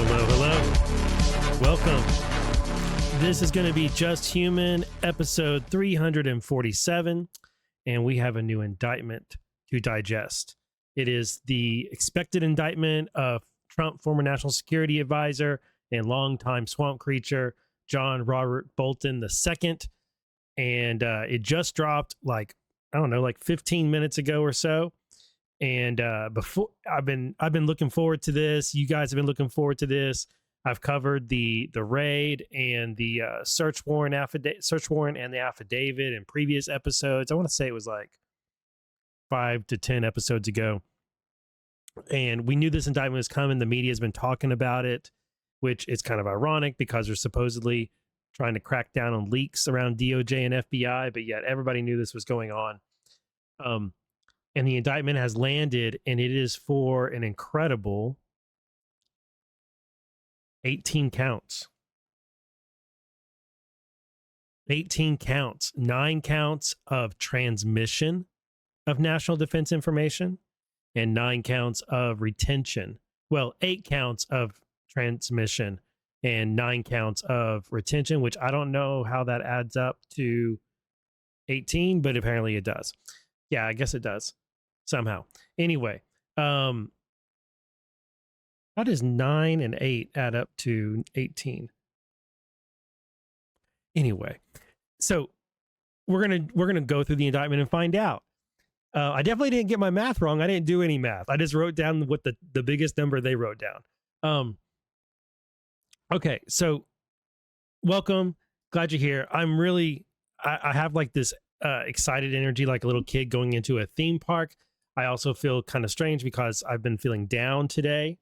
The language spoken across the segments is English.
Hello, hello. Welcome. This is going to be Just Human, episode 347, and we have a new indictment to digest. It is the expected indictment of Trump former national security advisor and longtime swamp creature, John Robert Bolton II. And it just dropped like 15 minutes ago or so. And before I've been looking forward to this. You guys have been looking forward to this. I've covered the raid and the search warrant and the affidavit in previous episodes. I want to say it was like 5 to 10 episodes ago. And we knew this indictment was coming. The media has been talking about it, which is kind of ironic because they're supposedly trying to crack down on leaks around DOJ and FBI, but yet everybody knew this was going on. And the indictment has landed, and it is for an incredible 18 counts. 18 counts, 9 counts of transmission of national defense information, and 9 counts of retention. Well, 8 counts of transmission and 9 counts of retention, which I don't know how that adds up to 18, but apparently it does. Yeah, I guess it does. Somehow. Anyway, how does 9 and 8 add up to 18? Anyway, so we're gonna go through the indictment and find out. I definitely didn't get my math wrong. I didn't do any math. I just wrote down what the biggest number they wrote down. Okay, so welcome. Glad you're here. I have like this excited energy like a little kid going into a theme park. I also feel kind of strange because I've been feeling down today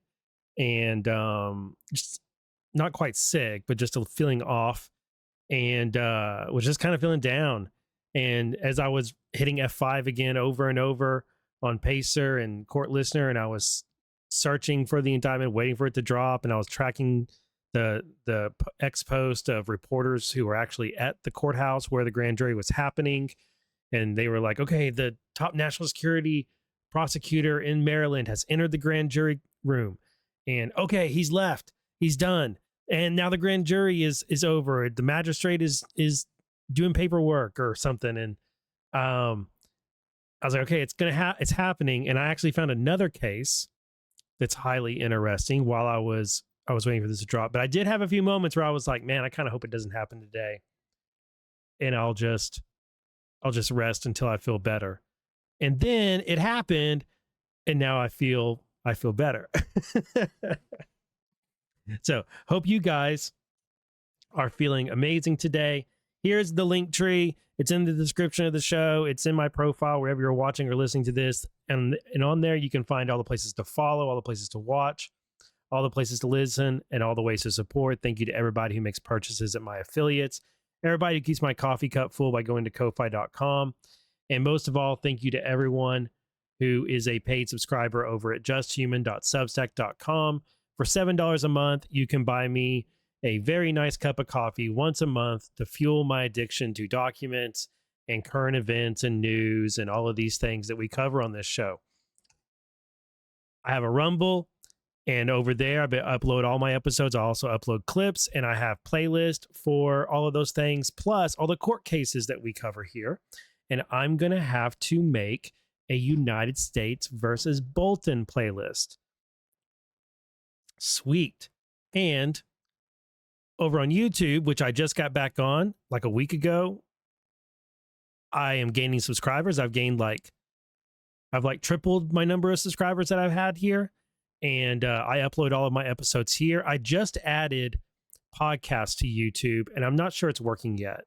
and just not quite sick, but just feeling off and was just kind of feeling down. And as I was hitting F5 again over and over on Pacer and Court Listener, and I was searching for the indictment, waiting for it to drop, and I was tracking the X post of reporters who were actually at the courthouse where the grand jury was happening. And they were like, okay, the top national security prosecutor in Maryland has entered the grand jury room. And okay, he's left. He's done. And now the grand jury is over. The magistrate is doing paperwork or something. And I was like, okay, it's happening. And I actually found another case that's highly interesting while I was waiting for this to drop. But I did have a few moments where I was like, man, I kind of hope it doesn't happen today. And I'll just rest until I feel better. And then it happened, and now I feel better. So hope you guys are feeling amazing today. Here's the link tree. It's in the description of the show. It's in my profile wherever you're watching or listening to this. And on there, you can find all the places to follow, all the places to watch, all the places to listen, and all the ways to support. Thank you to everybody who makes purchases at my affiliates. Everybody who keeps my coffee cup full by going to Ko-Fi.com. And most of all, thank you to everyone who is a paid subscriber over at justhuman.substack.com. For $7 a month, you can buy me a very nice cup of coffee once a month to fuel my addiction to documents and current events and news and all of these things that we cover on this show. I have a Rumble, and over there, I upload all my episodes. I also upload clips, and I have playlists for all of those things, plus all the court cases that we cover here. And I'm going to have to make a United States versus Bolton playlist. Sweet. And over on YouTube, which I just got back on like a week ago, I am gaining subscribers. I've tripled my number of subscribers that I've had here. And I upload all of my episodes here. I just added podcasts to YouTube, and I'm not sure it's working yet.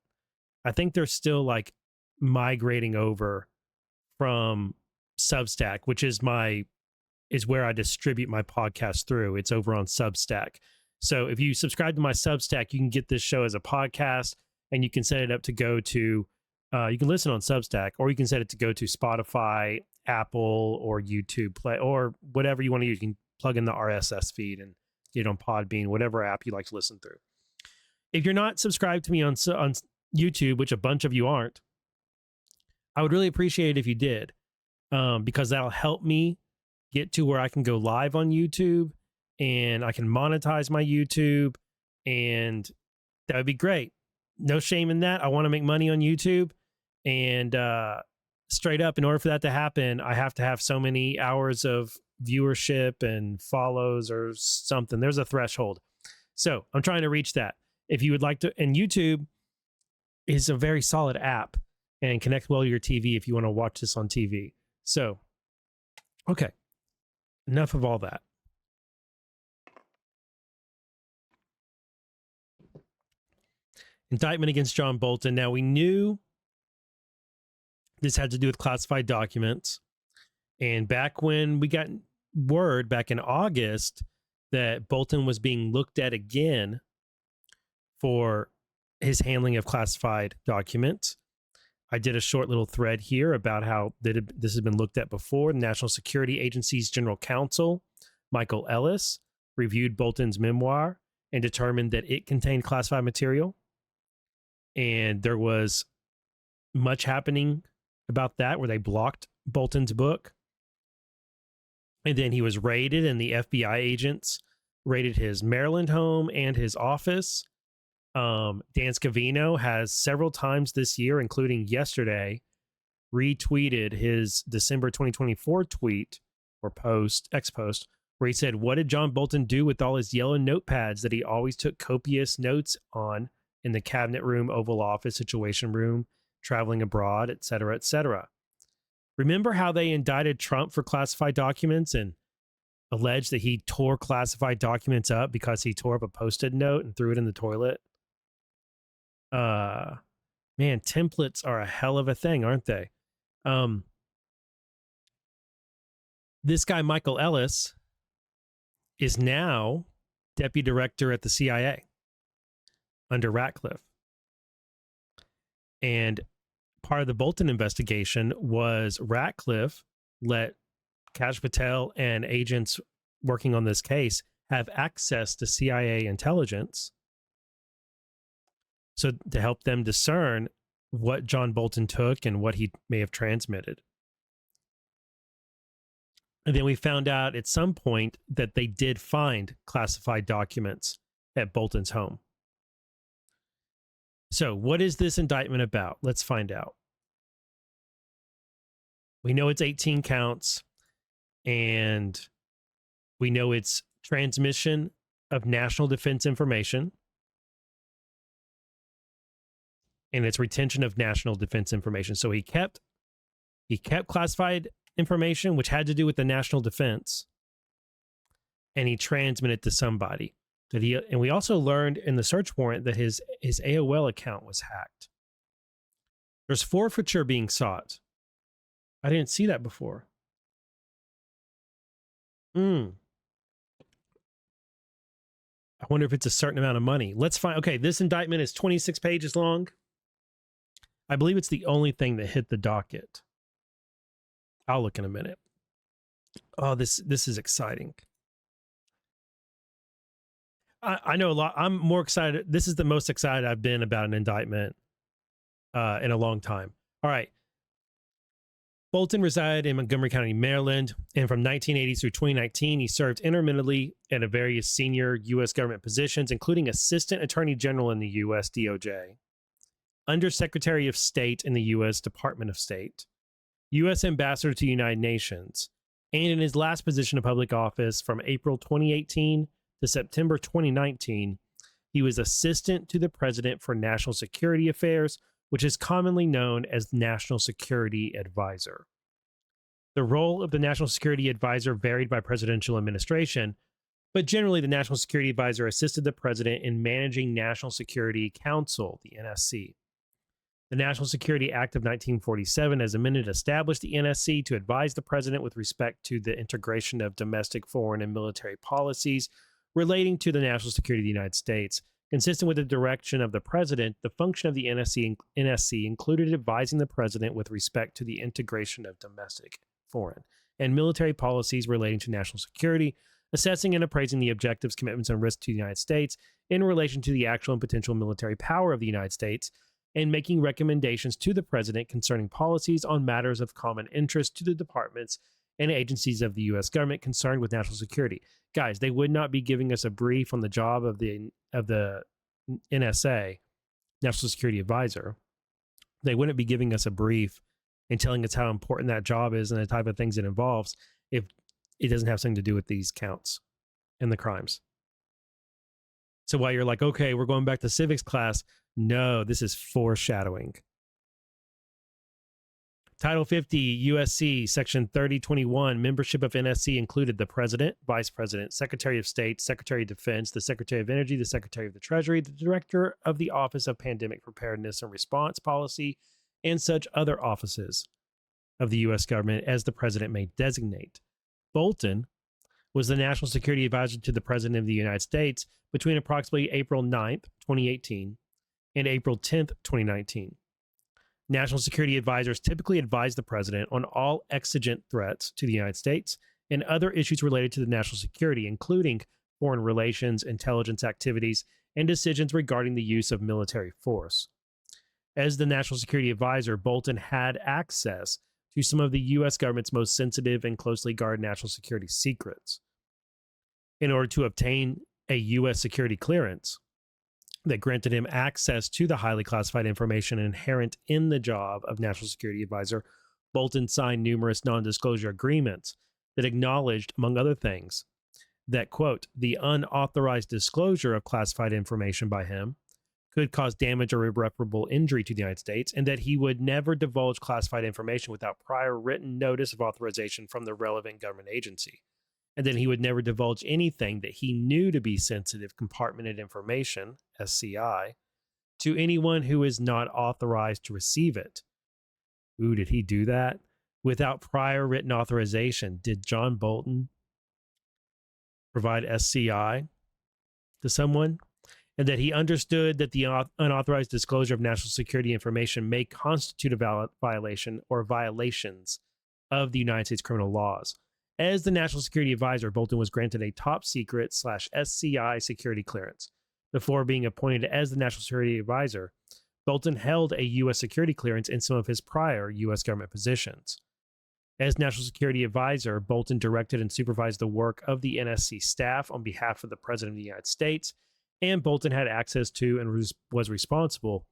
I think they're still like migrating over from Substack, which is where I distribute my podcast through. It's over on Substack. So if you subscribe to my Substack, you can get this show as a podcast, and you can set it up to go to, you can listen on Substack, or you can set it to go to Spotify, Apple, or YouTube Play, or whatever you want to use. You can plug in the RSS feed and get it on Podbean, whatever app you like to listen through. If you're not subscribed to me on YouTube, which a bunch of you aren't, I would really appreciate it if you did, because that'll help me get to where I can go live on YouTube and I can monetize my YouTube, and that would be great. No shame in that. I want to make money on YouTube, and straight up, in order for that to happen, I have to have so many hours of viewership and follows or something. There's a threshold. So I'm trying to reach that. If you would like to, and YouTube is a very solid app and connect well to your TV if you want to watch this on TV. So, okay, enough of all that. Indictment against John Bolton. Now, we knew this had to do with classified documents. And back when we got word back in August that Bolton was being looked at again for his handling of classified documents, I did a short little thread here about how this has been looked at before. The National Security Agency's General Counsel, Michael Ellis, reviewed Bolton's memoir and determined that it contained classified material. And there was much happening about that, where they blocked Bolton's book. And then he was raided, and the FBI agents raided his Maryland home and his office. Dan Scavino has several times this year, including yesterday, retweeted his December 2024 tweet or post, ex-post, where he said, "What did John Bolton do with all his yellow notepads that he always took copious notes on in the cabinet room, Oval Office, Situation Room, traveling abroad, etc., etc.? Remember how they indicted Trump for classified documents and alleged that he tore classified documents up because he tore up a Post-it note and threw it in the toilet? Man, templates are a hell of a thing, aren't they? This guy, Michael Ellis, is now deputy director at the CIA under Ratcliffe. And part of the Bolton investigation was Ratcliffe let Kash Patel and agents working on this case have access to CIA intelligence, so to help them discern what John Bolton took and what he may have transmitted. And then we found out at some point that they did find classified documents at Bolton's home. So what is this indictment about? Let's find out. We know it's 18 counts, and we know it's transmission of national defense information, and it's retention of national defense information. So he kept classified information, which had to do with the national defense, and he transmitted to somebody. And we also learned in the search warrant that his AOL account was hacked. There's forfeiture being sought. I didn't see that before. I wonder if it's a certain amount of money. Let's find. Okay, this indictment is 26 pages long. I believe it's the only thing that hit the docket. I'll look in a minute. Oh, this is exciting. I know a lot. I'm more excited. This is the most excited I've been about an indictment in a long time. All right. Bolton resided in Montgomery County, Maryland, and from 1980 through 2019, he served intermittently at various senior U.S. government positions, including Assistant Attorney General in the U.S. DOJ, Undersecretary of State in the U.S. Department of State, U.S. Ambassador to the United Nations, and in his last position of public office from April 2018 to September 2019, he was Assistant to the President for National Security Affairs, which is commonly known as National Security Advisor. The role of the National Security Advisor varied by presidential administration, but generally the National Security Advisor assisted the President in managing National Security Council, the NSC. The National Security Act of 1947, as amended, established the NSC to advise the President with respect to the integration of domestic, foreign, and military policies relating to the national security of the United States. Consistent with the direction of the President, the function of the NSC included advising the President with respect to the integration of domestic, foreign, and military policies relating to national security, assessing and appraising the objectives, commitments, and risks to the United States in relation to the actual and potential military power of the United States, and making recommendations to the President concerning policies on matters of common interest to the departments and agencies of the U.S. government concerned with national security. Guys, they would not be giving us a brief on the job of the NSA, National Security Advisor. They wouldn't be giving us a brief and telling us how important that job is and the type of things it involves if it doesn't have something to do with these counts and the crimes. So while you're like, okay, we're going back to civics class, no, this is foreshadowing. Title 50 USC Section 3021, membership of NSC included the President, Vice President, Secretary of State, Secretary of Defense, the Secretary of Energy, the Secretary of the Treasury, the Director of the Office of Pandemic Preparedness and Response Policy, and such other offices of the U.S. government as the President may designate. Bolton was the National Security Advisor to the President of the United States between approximately April 9th, 2018 and April 10th, 2019. National security advisors typically advise the president on all exigent threats to the United States and other issues related to the national security, including foreign relations, intelligence activities, and decisions regarding the use of military force. As the national security advisor, Bolton had access to some of the U.S. government's most sensitive and closely guarded national security secrets. In order to obtain a U.S. security clearance that granted him access to the highly classified information inherent in the job of National Security Advisor, Bolton signed numerous non-disclosure agreements that acknowledged, among other things, that, quote, the unauthorized disclosure of classified information by him could cause damage or irreparable injury to the United States, and that he would never divulge classified information without prior written notice of authorization from the relevant government agency, and then he would never divulge anything that he knew to be sensitive compartmented information, SCI, to anyone who is not authorized to receive it. Ooh, did he do that? Without prior written authorization, did John Bolton provide SCI to someone? And that he understood that the unauthorized disclosure of national security information may constitute a violation or violations of the United States criminal laws. As the National Security Advisor, Bolton was granted a top secret / SCI security clearance. Before being appointed as the National Security Advisor, Bolton held a U.S. security clearance in some of his prior U.S. government positions. As National Security Advisor, Bolton directed and supervised the work of the NSC staff on behalf of the President of the United States, and Bolton had access to and was responsible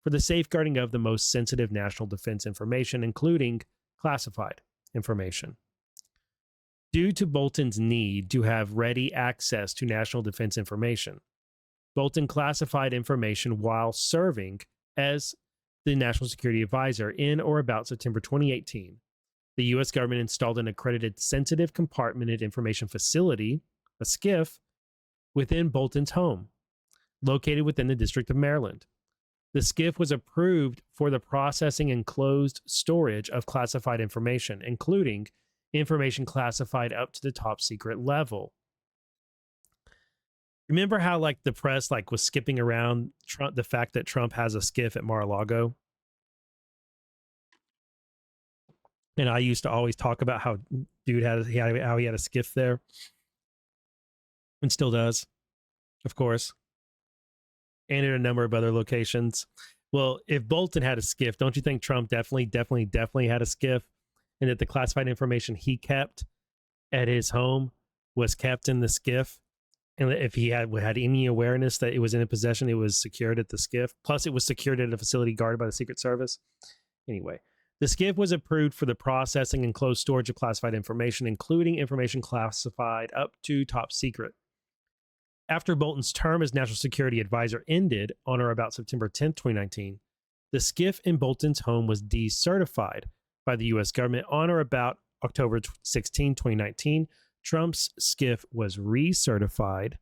for the safeguarding of the most sensitive national defense information, including classified information. Due to Bolton's need to have ready access to national defense information, Bolton classified information while serving as the National Security Advisor. In or about September 2018, the U.S. government installed an accredited sensitive compartmented information facility, a SCIF, within Bolton's home, located within the District of Maryland. The SCIF was approved for the processing and closed storage of classified information, including information classified up to the top secret level. Remember how like the press like was skipping around Trump, the fact that Trump has a SCIF at Mar-a-Lago? And I used to always talk about how dude how he had a SCIF there, and still does, of course, and in a number of other locations. Well, if Bolton had a SCIF, don't you think Trump definitely had a SCIF? And that the classified information he kept at his home was kept in the SCIF. And if he had any awareness that it was in his possession, it was secured at the SCIF. Plus, it was secured at a facility guarded by the Secret Service. Anyway, the SCIF was approved for the processing and closed storage of classified information, including information classified up to top secret. After Bolton's term as National Security Advisor ended on or about September 10, 2019, the SCIF in Bolton's home was decertified by the U.S. government. On or about October 16, 2019, Trump's SCIF was recertified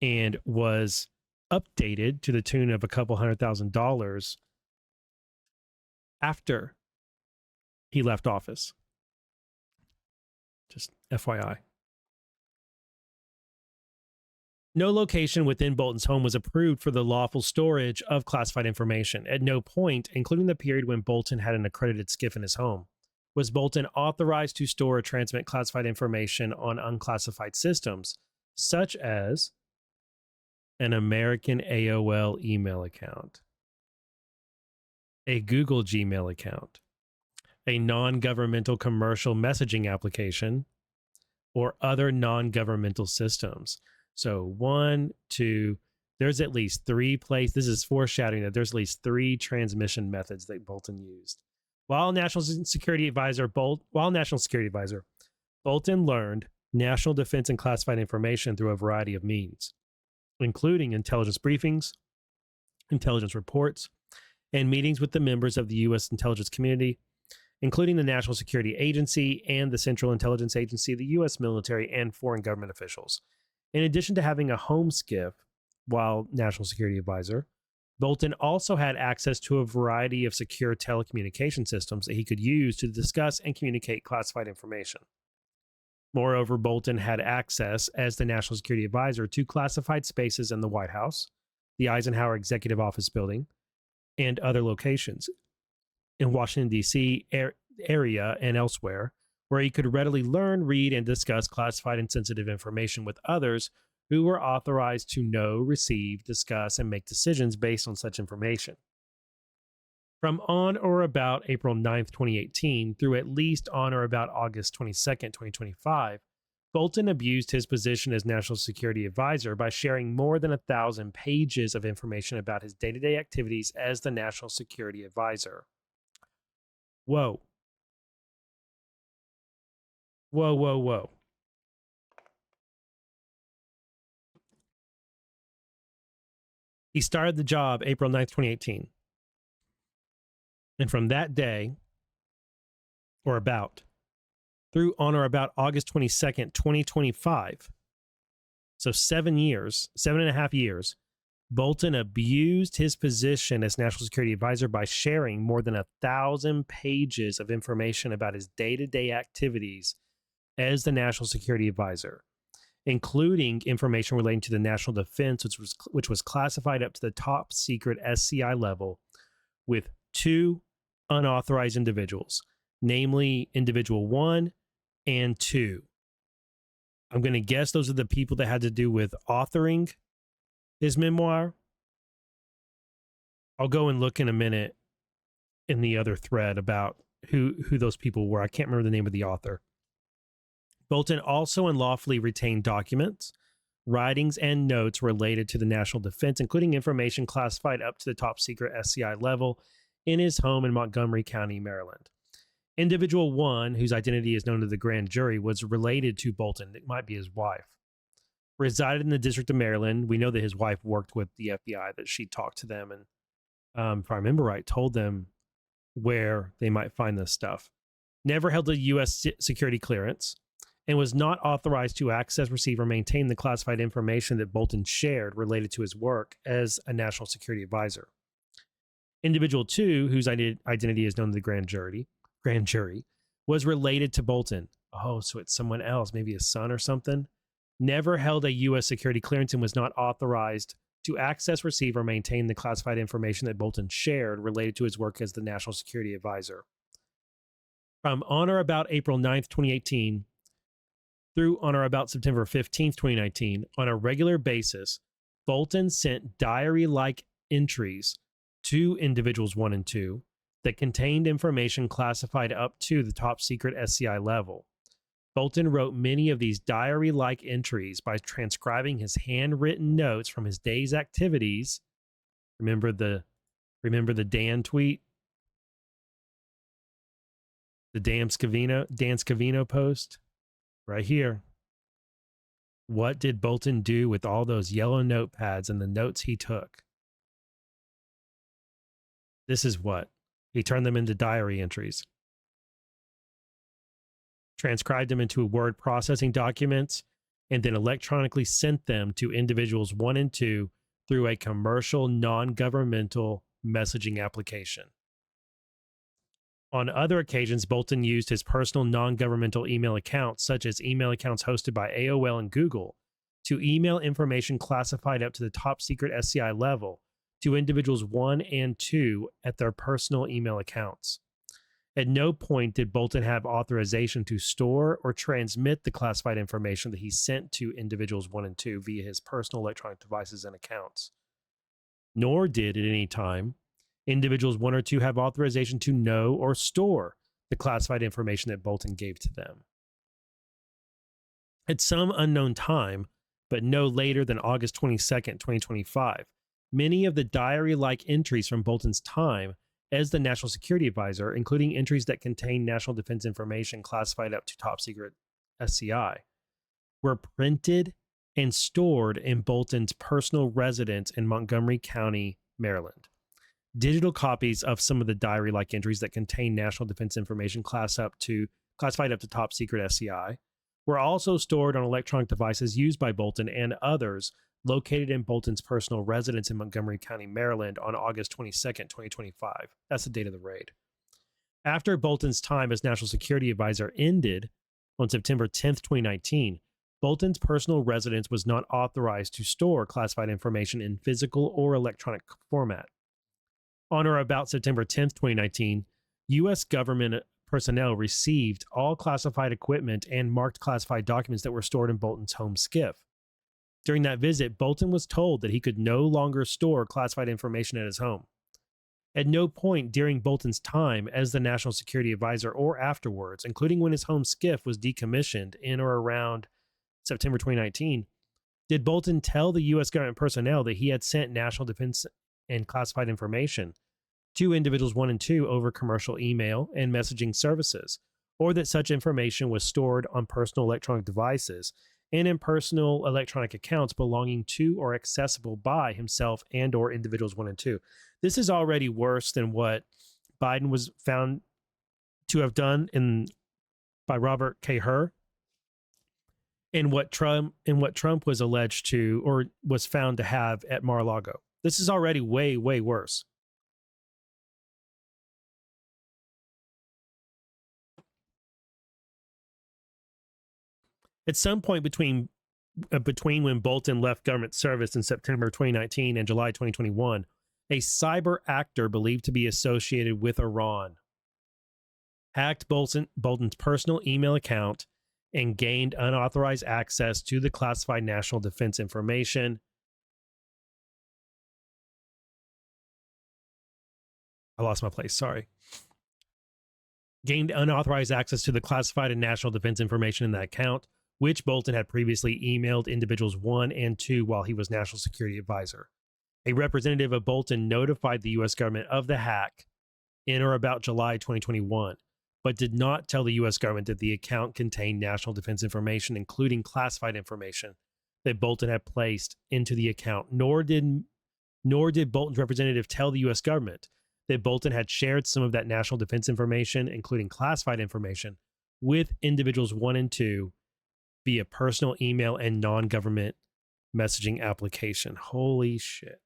and was updated to the tune of a couple $100,000 after he left office. Just FYI. No location within Bolton's home was approved for the lawful storage of classified information. At no point, including the period when Bolton had an accredited SCIF in his home, was Bolton authorized to store or transmit classified information on unclassified systems, such as an American AOL email account, a Google Gmail account, a non-governmental commercial messaging application, or other non-governmental systems. So one, two, there's at least three places. This is foreshadowing that there's at least three transmission methods that Bolton used. While National Security Advisor, Bolton learned national defense and classified information through a variety of means, including intelligence briefings, intelligence reports, and meetings with the members of the U.S. intelligence community, including the National Security Agency and the Central Intelligence Agency, the U.S. military, and foreign government officials. In addition to having a home SCIF while National Security Advisor, Bolton also had access to a variety of secure telecommunication systems that he could use to discuss and communicate classified information. Moreover, Bolton had access as the National Security Advisor to classified spaces in the White House, the Eisenhower Executive Office Building, and other locations in Washington, D.C. area and elsewhere, where he could readily learn, read, and discuss classified and sensitive information with others who were authorized to know, receive, discuss, and make decisions based on such information. From on or about April 9th, 2018, through at least on or about August 22nd, 2025, Bolton abused his position as National Security Advisor by sharing more than 1,000 pages of information about his day-to-day activities as the National Security Advisor. Whoa. Whoa, whoa, whoa. He started the job April 9th, 2018. And from that day, or about, through on or about August 22nd, 2025, so 7.5 years, Bolton abused his position as National Security Advisor by sharing more than 1,000 pages of information about his day-to-day activities as the National Security Advisor, including information relating to the national defense, which was classified up to the top secret SCI level, with two unauthorized individuals, namely Individual 1 and 2. I'm going to guess those are the people that had to do with authoring his memoir. I'll go and look in a minute in the other thread about who those people were. I can't remember the name of the author. Bolton also unlawfully retained documents, writings, and notes related to the national defense, including information classified up to the top secret SCI level, in his home in Montgomery County, Maryland. Individual 1, whose identity is known to the grand jury, was related to Bolton. It might be his wife. Resided in the District of Maryland. We know that his wife worked with the FBI, that she talked to them and, if I remember right, told them where they might find this stuff. Never held a U.S. security clearance and was not authorized to access, receive, or maintain the classified information that Bolton shared related to his work as a national security advisor. Individual 2, whose identity is known to the grand jury, was related to Bolton. Oh, so it's someone else, maybe a son or something. Never held a U.S. security clearance and was not authorized to access, receive, or maintain the classified information that Bolton shared related to his work as the National Security Advisor. From on or about April 9th, 2018, through on or about September 15th, 2019, on a regular basis, Bolton sent diary-like entries to Individuals 1 and 2 that contained information classified up to the top secret SCI level. Bolton wrote many of these diary-like entries by transcribing his handwritten notes from his day's activities. Remember the Dan tweet? The Dan Scavino post? Right here. What did Bolton do with all those yellow notepads and the notes he took? This is what. He turned them into diary entries. Transcribed them into word processing documents, and then electronically sent them to Individuals 1 and 2 through a commercial, non-governmental messaging application. On other occasions, Bolton used his personal non-governmental email accounts, such as email accounts hosted by AOL and Google, to email information classified up to the top secret SCI level to Individuals 1 and 2 at their personal email accounts. At no point did Bolton have authorization to store or transmit the classified information that he sent to Individuals 1 and 2 via his personal electronic devices and accounts. Nor did, at any time, Individuals 1 or 2 have authorization to know or store the classified information that Bolton gave to them. At some unknown time, but no later than August 22nd, 2025, many of the diary-like entries from Bolton's time as the National Security Advisor, including entries that contain national defense information classified up to top secret SCI, were printed and stored in Bolton's personal residence in Montgomery County, Maryland. Digital copies of some of the diary-like entries that contain national defense information classified up to top secret SCI were also stored on electronic devices used by Bolton and others located in Bolton's personal residence in Montgomery County, Maryland on August 22nd, 2025. That's the date of the raid. After Bolton's time as National Security Advisor ended on September 10th, 2019, Bolton's personal residence was not authorized to store classified information in physical or electronic format. On or about September 10th, 2019, U.S. government personnel received all classified equipment and marked classified documents that were stored in Bolton's home skiff. During that visit, Bolton was told that he could no longer store classified information at his home. At no point during Bolton's time as the National Security Advisor or afterwards, including when his home skiff was decommissioned in or around September 2019, did Bolton tell the U.S. government personnel that he had sent national defense and classified information to individuals 1 and 2 over commercial email and messaging services, or that such information was stored on personal electronic devices and in personal electronic accounts belonging to or accessible by himself and or individuals 1 and 2. This is already worse than what Biden was found to have done by Robert K. Hur, and what Trump was alleged to or was found to have at Mar-a-Lago. This is already way, way worse. At some point between when Bolton left government service in September 2019 and July 2021, a cyber actor believed to be associated with Iran hacked Bolton's personal email account and gained unauthorized access to the classified national defense information. I lost my place, sorry. Gained unauthorized access to the classified and national defense information in that account, which Bolton had previously emailed individuals 1 and 2 while he was National Security Advisor. A representative of Bolton notified the U.S. government of the hack in or about July 2021, but did not tell the U.S. government that the account contained national defense information, including classified information that Bolton had placed into the account, nor did Bolton's representative tell the U.S. government that Bolton had shared some of that national defense information, including classified information, with individuals 1 and 2 via personal email and non-government messaging application. Holy shit.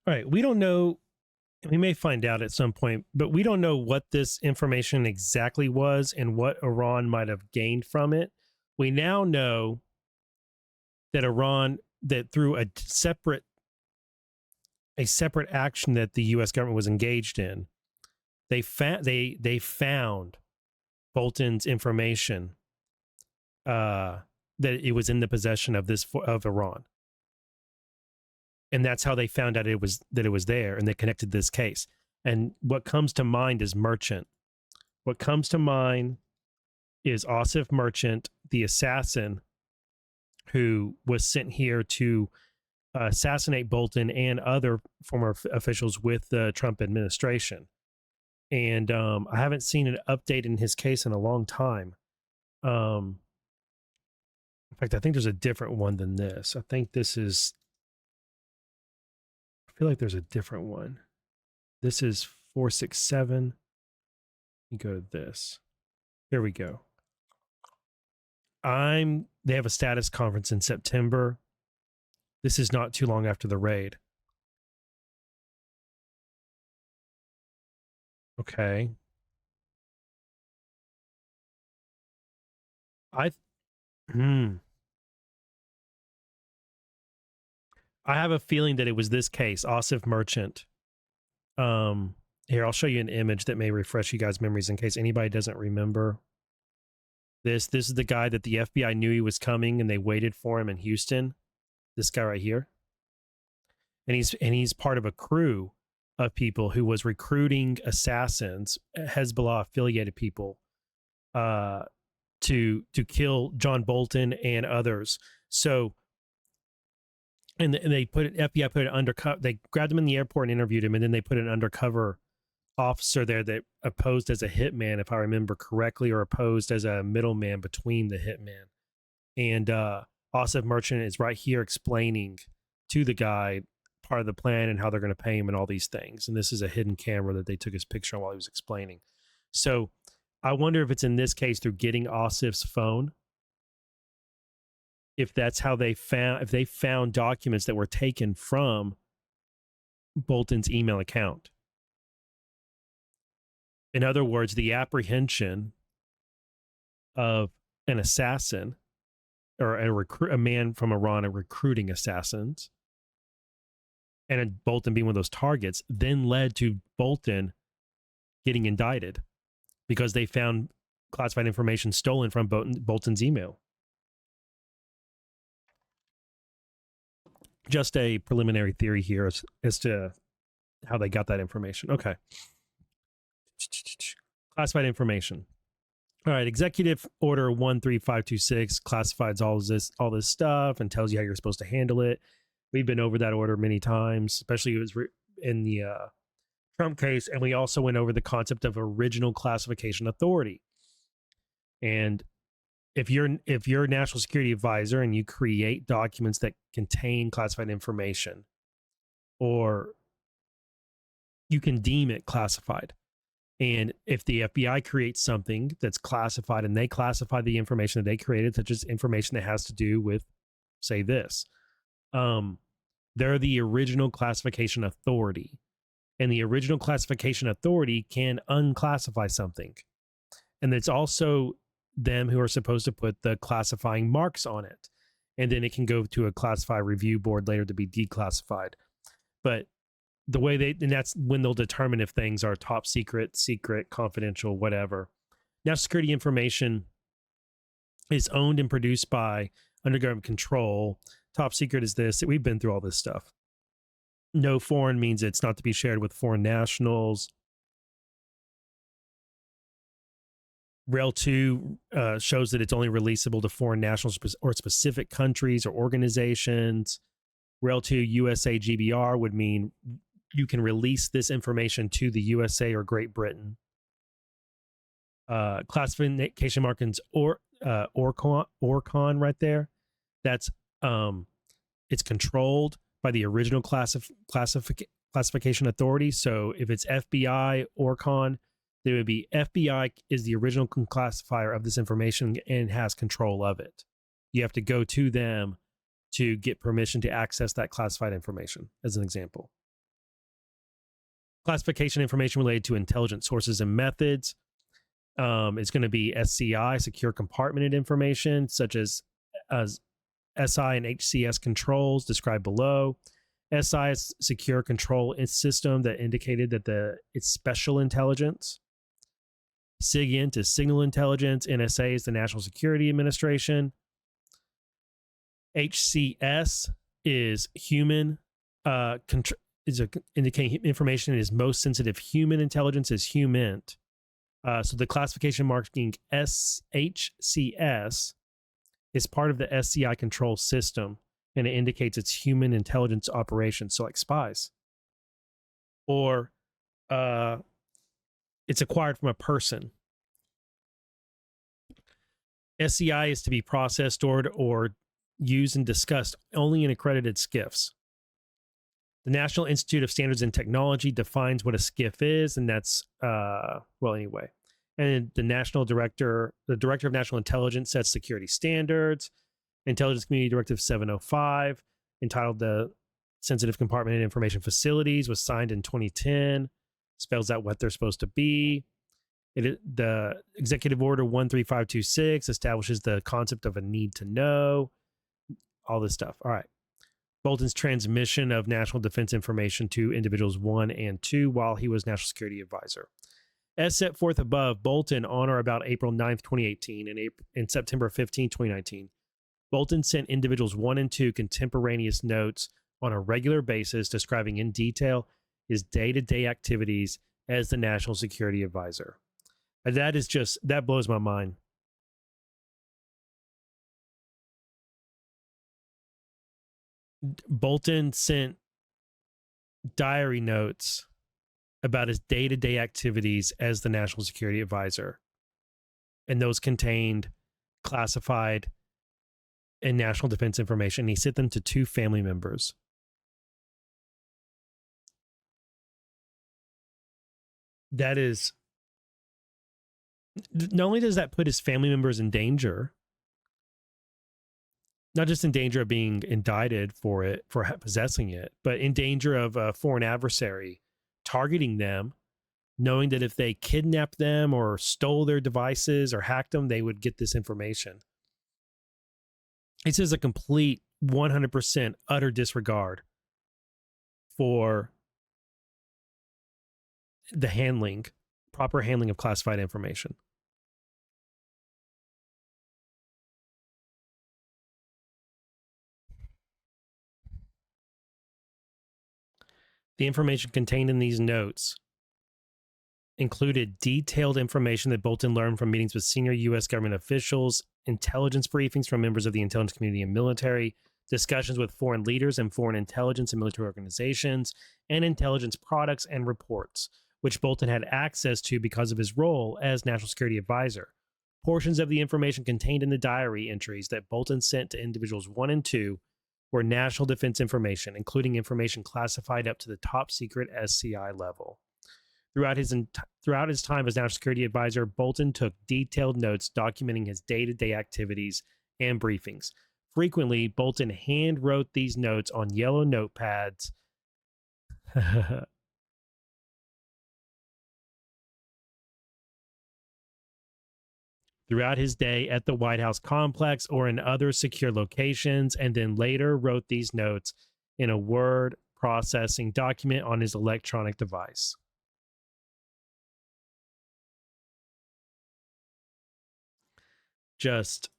All right, we don't know, we may find out at some point, but we don't know what this information exactly was and what Iran might have gained from it. We now know that that through a separate action that the U.S. government was engaged in, they found Bolton's information that it was in the possession of Iran, and that's how they found out it was there, and they connected this case. And what comes to mind is Merchant. What comes to mind is Asif Merchant, the assassin who was sent here to assassinate Bolton and other former officials with the Trump administration. And I haven't seen an update in his case in a long time. In fact, I think there's a different one than this. I feel like there's a different one. This is 467. You go to this. Here we go. They have a status conference in September. This is not too long after the raid. Okay. I have a feeling that it was this case, Asif Merchant. Here, I'll show you an image that may refresh you guys' memories in case anybody doesn't remember. This is the guy that the FBI knew he was coming and they waited for him in Houston. This guy right here. And he's part of a crew of people who was recruiting assassins, Hezbollah affiliated people, to kill John Bolton and others. So, and they put it, FBI put it undercover. They grabbed him in the airport and interviewed him, and then they put an undercover officer there that posed as a hitman, if I remember correctly, or posed as a middleman between the hitman. And Asif Merchant is right here explaining to the guy part of the plan and how they're going to pay him and all these things. And this is a hidden camera that they took his picture on while he was explaining. So I wonder if it's in this case through getting Asif's phone, if that's how they found documents that were taken from Bolton's email account. In other words, the apprehension of an assassin or a man from Iran recruiting assassins, and Bolton being one of those targets, then led to Bolton getting indicted because they found classified information stolen from Bolton's email. Just a preliminary theory here as to how they got that information. Okay. Classified information. All right, Executive Order 13526 classifies all this stuff and tells you how you're supposed to handle it. We've been over that order many times, especially it was in the Trump case, and we also went over the concept of original classification authority. And if you're a national security advisor and you create documents that contain classified information, or you can deem it classified. And if the FBI creates something that's classified and they classify the information that they created, such as information that has to do with, say, this, they're the original classification authority. And the original classification authority can unclassify something. And it's also them who are supposed to put the classifying marks on it. And then it can go to a classified review board later to be declassified. But the way and that's when they'll determine if things are top secret, confidential, whatever. National security information is owned and produced by under government control. Top secret is this. We've been through all this stuff. No foreign means it's not to be shared with foreign nationals. Rail 2 shows that it's only releasable to foreign nationals or specific countries or organizations. Rail 2 USA GBR would mean you can release this information to the USA or Great Britain. Classification markings ORCON right there. That's it's controlled by the original classification authority. So if it's FBI, ORCON, there would be FBI is the original classifier of this information and has control of it. You have to go to them to get permission to access that classified information, as an example. Classification information related to intelligence sources and methods. It's going to be SCI, secure compartmented information, such as SI and HCS controls described below. SI is secure control system that indicated that it's special intelligence. SIGINT is signal intelligence. NSA is the National Security Administration. HCS is human indicating information is most sensitive. Human intelligence is HUMINT. So the classification marking SHCS is part of the SCI control system, and it indicates it's human intelligence operations, so like spies. Or it's acquired from a person. SCI is to be processed, stored, or used and discussed only in accredited SCIFs. The National Institute of Standards and Technology defines what a SCIF is, and that's, anyway. And the Director of National Intelligence sets security standards. Intelligence Community Directive 705, entitled the Sensitive Compartmented Information Facilities, was signed in 2010, spells out what they're supposed to be. The Executive Order 13526 establishes the concept of a need to know, all this stuff. All right. Bolton's transmission of national defense information to individuals 1 and 2 while he was National Security Advisor. As set forth above, Bolton, on or about April 9th, 2018 and September 15, 2019, Bolton sent individuals 1 and 2 contemporaneous notes on a regular basis describing in detail his day-to-day activities as the national security advisor. And that blows my mind. Bolton sent diary notes about his day-to-day activities as the national security advisor, and those contained classified and national defense information. He sent them to 2 family members. That is, not only does that put his family members in danger, not just in danger of being indicted for possessing it, but in danger of a foreign adversary targeting them, knowing that if they kidnapped them or stole their devices or hacked them, they would get this information. This is a complete 100% utter disregard for the proper handling of classified information. The information contained in these notes included detailed information that Bolton learned from meetings with senior U.S. government officials, intelligence briefings from members of the intelligence community and military, discussions with foreign leaders and foreign intelligence and military organizations, and intelligence products and reports, which Bolton had access to because of his role as National Security Advisor. Portions of the information contained in the diary entries that Bolton sent to individuals 1 and 2 were national defense information, including information classified up to the top secret SCI level. Throughout his time as National Security Advisor, Bolton took detailed notes documenting his day-to-day activities and briefings. Frequently, Bolton hand-wrote these notes on yellow notepads throughout his day at the White House complex or in other secure locations, and then later wrote these notes in a word processing document on his electronic device. Just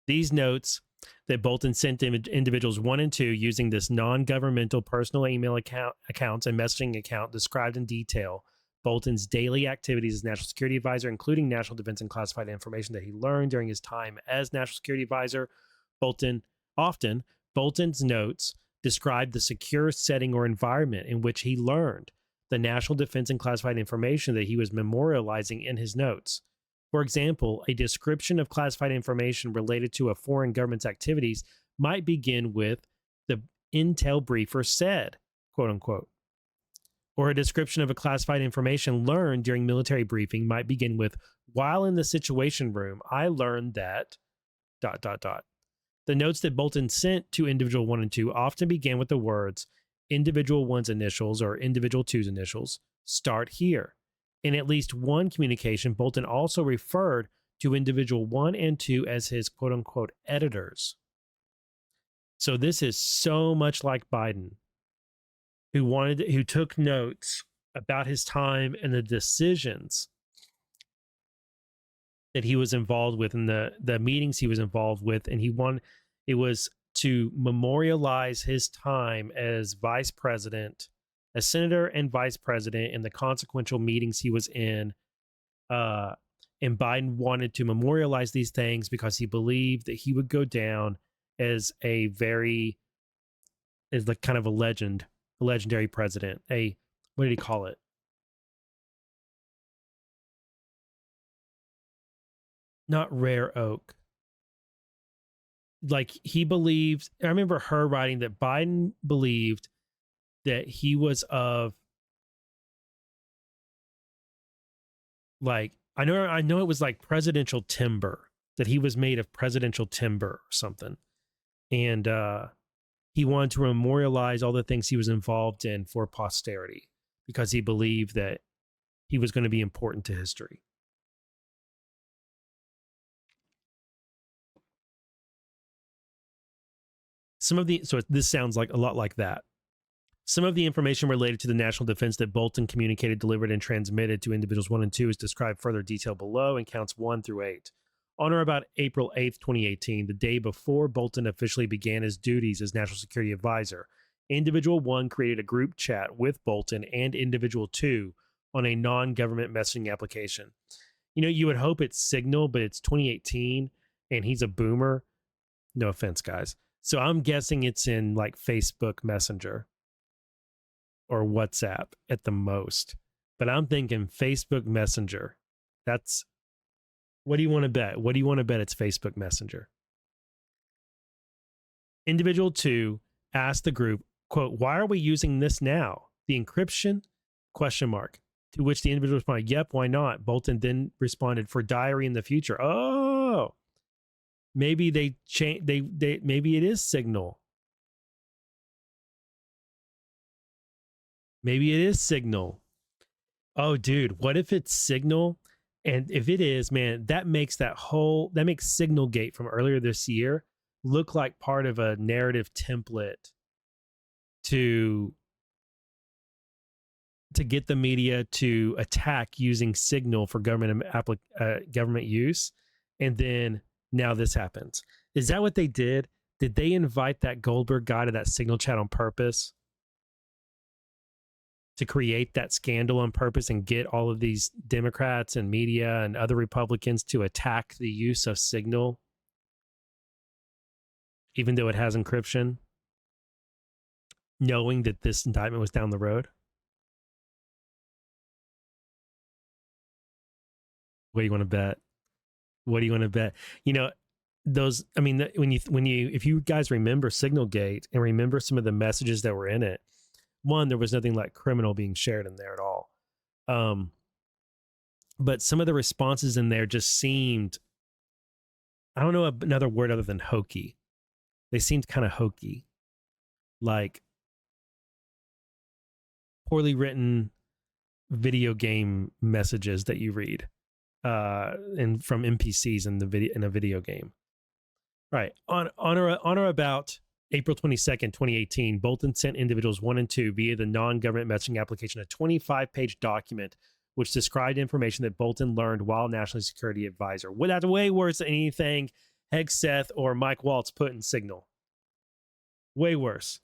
these notes that Bolton sent to individuals 1 and 2 using this non-governmental personal email accounts and messaging account described in detail Bolton's daily activities as National Security Advisor, including national defense and classified information that he learned during his time as National Security Advisor. Bolton's notes described the secure setting or environment in which he learned the national defense and classified information that he was memorializing in his notes. For example, a description of classified information related to a foreign government's activities might begin with the intel briefer said, quote unquote. Or a description of a classified information learned during military briefing might begin with, while in the situation room, I learned that, ... The notes that Bolton sent to individual 1 and 2 often began with the words, individual 1's initials or individual 2's initials, start here. In at least one communication, Bolton also referred to individual 1 and 2 as his quote unquote editors. So this is so much like Biden, who took notes about his time and the decisions that he was involved with and the meetings he was involved with, and it was to memorialize his time as vice president, as senator and vice president, and the consequential meetings he was in. And Biden wanted to memorialize these things because he believed that he would go down as like kind of a legendary president. What did he call it? Not rare oak. Like he believed, I remember her writing that Biden believed that he was of, like, I know it was like presidential timber, that he was made of presidential timber or something. And he wanted to memorialize all the things he was involved in for posterity because he believed that he was going to be important to history. So this sounds like a lot like that. Some of the information related to the national defense that Bolton communicated, delivered, and transmitted to individuals 1 and 2 is described further detail below in counts 1 through 8. On or about April 8th, 2018, the day before Bolton officially began his duties as National Security Advisor, Individual 1 created a group chat with Bolton and Individual 2 on a non-government messaging application. You would hope it's Signal, but it's 2018 and he's a boomer. No offense, guys. So I'm guessing it's in like Facebook Messenger or WhatsApp at the most. But I'm thinking Facebook Messenger. What do you want to bet? What do you want to bet it's Facebook Messenger? Individual 2 asked the group, quote, "Why are we using this now? The encryption? Question mark. To which the individual responded, "Yep, why not?" Bolton then responded, "For diary in the future." Oh, maybe they change. Maybe it is Signal. Maybe it is Signal. Oh, dude, what if it's Signal? And if it is, man, that makes Signalgate from earlier this year look like part of a narrative template to get the media to attack using Signal for government use. And then now this happens. Is that what they did? Did they invite that Goldberg guy to that Signal chat on purpose? To create that scandal on purpose and get all of these Democrats and media and other Republicans to attack the use of Signal, even though it has encryption, knowing that this indictment was down the road? What do you want to bet? What do you want to bet? If you guys remember Signalgate and remember some of the messages that were in it, one, there was nothing like criminal being shared in there at all. But some of the responses in there just seemed, I don't know another word other than hokey. They seemed kind of hokey, like poorly written video game messages that you read and from NPCs in a video game. Right. On or about April 22nd, 2018, Bolton sent individuals 1 and 2 via the non-government messaging application a 25-page document which described information that Bolton learned while National Security Advisor. Well, that's way worse than anything Hegseth or Mike Waltz put in Signal. Way worse.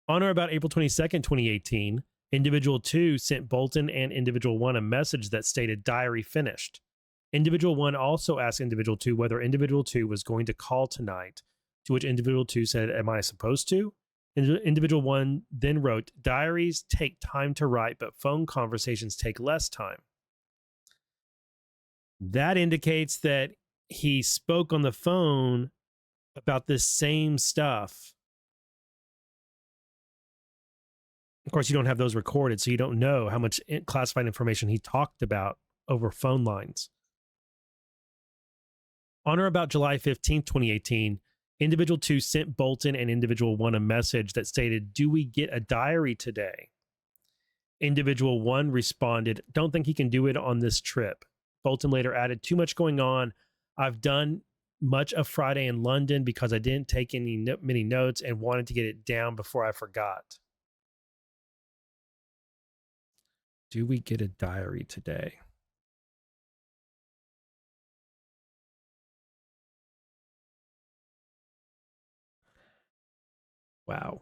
On or about April 22nd, 2018, Individual 2 sent Bolton and Individual 1 a message that stated diary finished. Individual 1 also asked Individual 2 whether Individual 2 was going to call tonight, to which Individual 2 said, "Am I supposed to?" Individual 1 then wrote, "Diaries take time to write, but phone conversations take less time." That indicates that he spoke on the phone about this same stuff. Of course, you don't have those recorded, so you don't know how much classified information he talked about over phone lines. On or about July 15th, 2018, Individual 2 sent Bolton and Individual 1 a message that stated, "Do we get a diary today?" Individual 1 responded, "Don't think he can do it on this trip." Bolton later added, "Too much going on. I've done much of Friday in London because I didn't take many notes and wanted to get it down before I forgot." Do we get a diary today? Wow.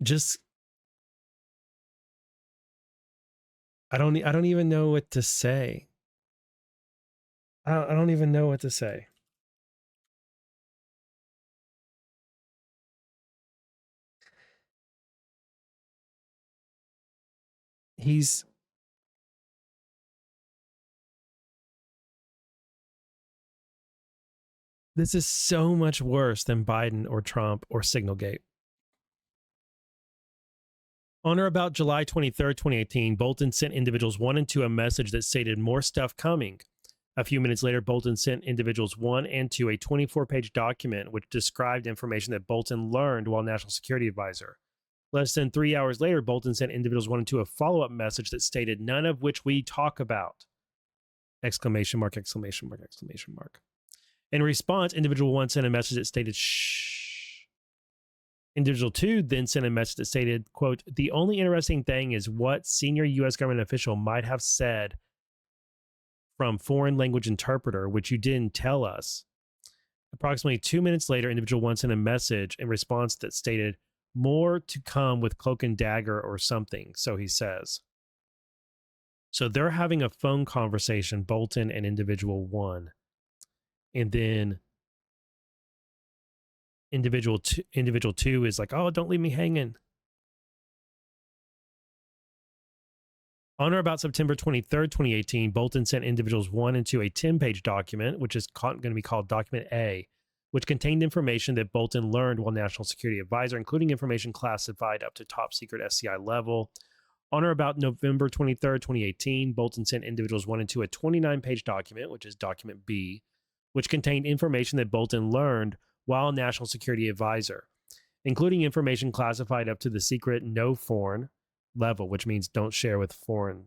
Just I don't even know what to say. I don't even know what to say. This is so much worse than Biden or Trump or Signalgate. On or about July 23rd, 2018, Bolton sent individuals 1 and 2 a message that stated more stuff coming. A few minutes later, Bolton sent individuals 1 and 2 a 24-page document which described information that Bolton learned while National Security Advisor. Less than 3 hours later, Bolton sent individuals 1 and 2 a follow-up message that stated, "None of which we talk about!" Exclamation mark, exclamation mark, exclamation mark. In response, Individual 1 sent a message that stated, "Shh." Individual 2 then sent a message that stated, quote, "The only interesting thing is what senior U.S. government official might have said from foreign language interpreter, which you didn't tell us. Approximately 2 minutes later, individual 1 sent a message in response that stated, more to come with cloak and dagger or something, so he says. So they're having a phone conversation, Bolton and individual 1. And then individual 2 is like, oh, don't leave me hanging. On or about September 23rd, 2018, Bolton sent individuals 1 and 2 a 10-page document, which is going to be called Document A, which contained information that Bolton learned while National Security Advisor, including information classified up to top secret SCI level. On or about November 23rd, 2018, Bolton sent individuals 1 and 2 a 29-page document, which is Document B, which contained information that Bolton learned while National Security Advisor, including information classified up to the secret no foreign level, which means don't share with foreign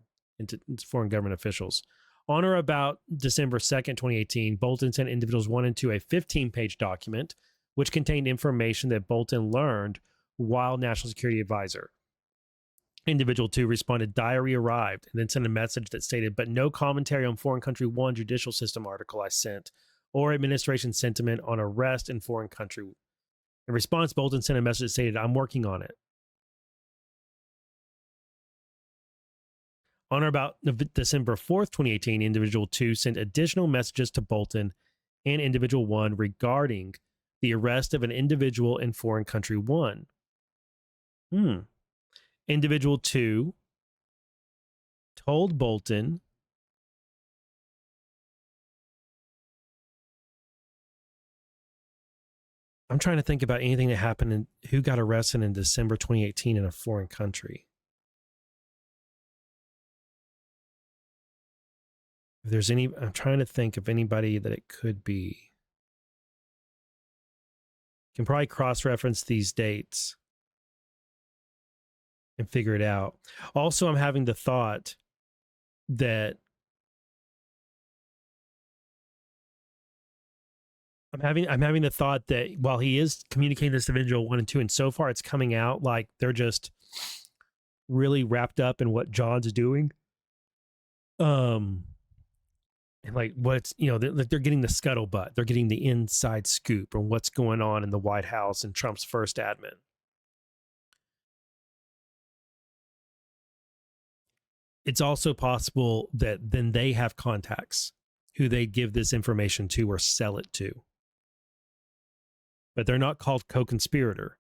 government officials. On or about December 2nd, 2018, Bolton sent individuals 1 and 2 a 15-page document, which contained information that Bolton learned while National Security Advisor. Individual 2 responded, diary arrived, and then sent a message that stated, but no commentary on Foreign Country 1 judicial system article I sent, or administration sentiment on arrest in foreign country. In response, Bolton sent a message that stated, I'm working on it. On or about December 4th, 2018, individual 2 sent additional messages to Bolton and individual 1 regarding the arrest of an individual in foreign country 1. Individual 2 told Bolton I'm trying to think about anything that happened and who got arrested in December 2018 in a foreign country. If there's any, I'm trying to think of anybody that it could be. Can probably cross-reference these dates and figure it out. Also, I'm having the thought that I'm having the thought that while he is communicating this individual 1 and 2, and so far it's coming out like they're just really wrapped up in what John's doing. And like what's, they're getting the scuttlebutt. They're getting the inside scoop on what's going on in the White House and Trump's first admin. It's also possible that then they have contacts who they give this information to or sell it to. But they're not called co-conspirator.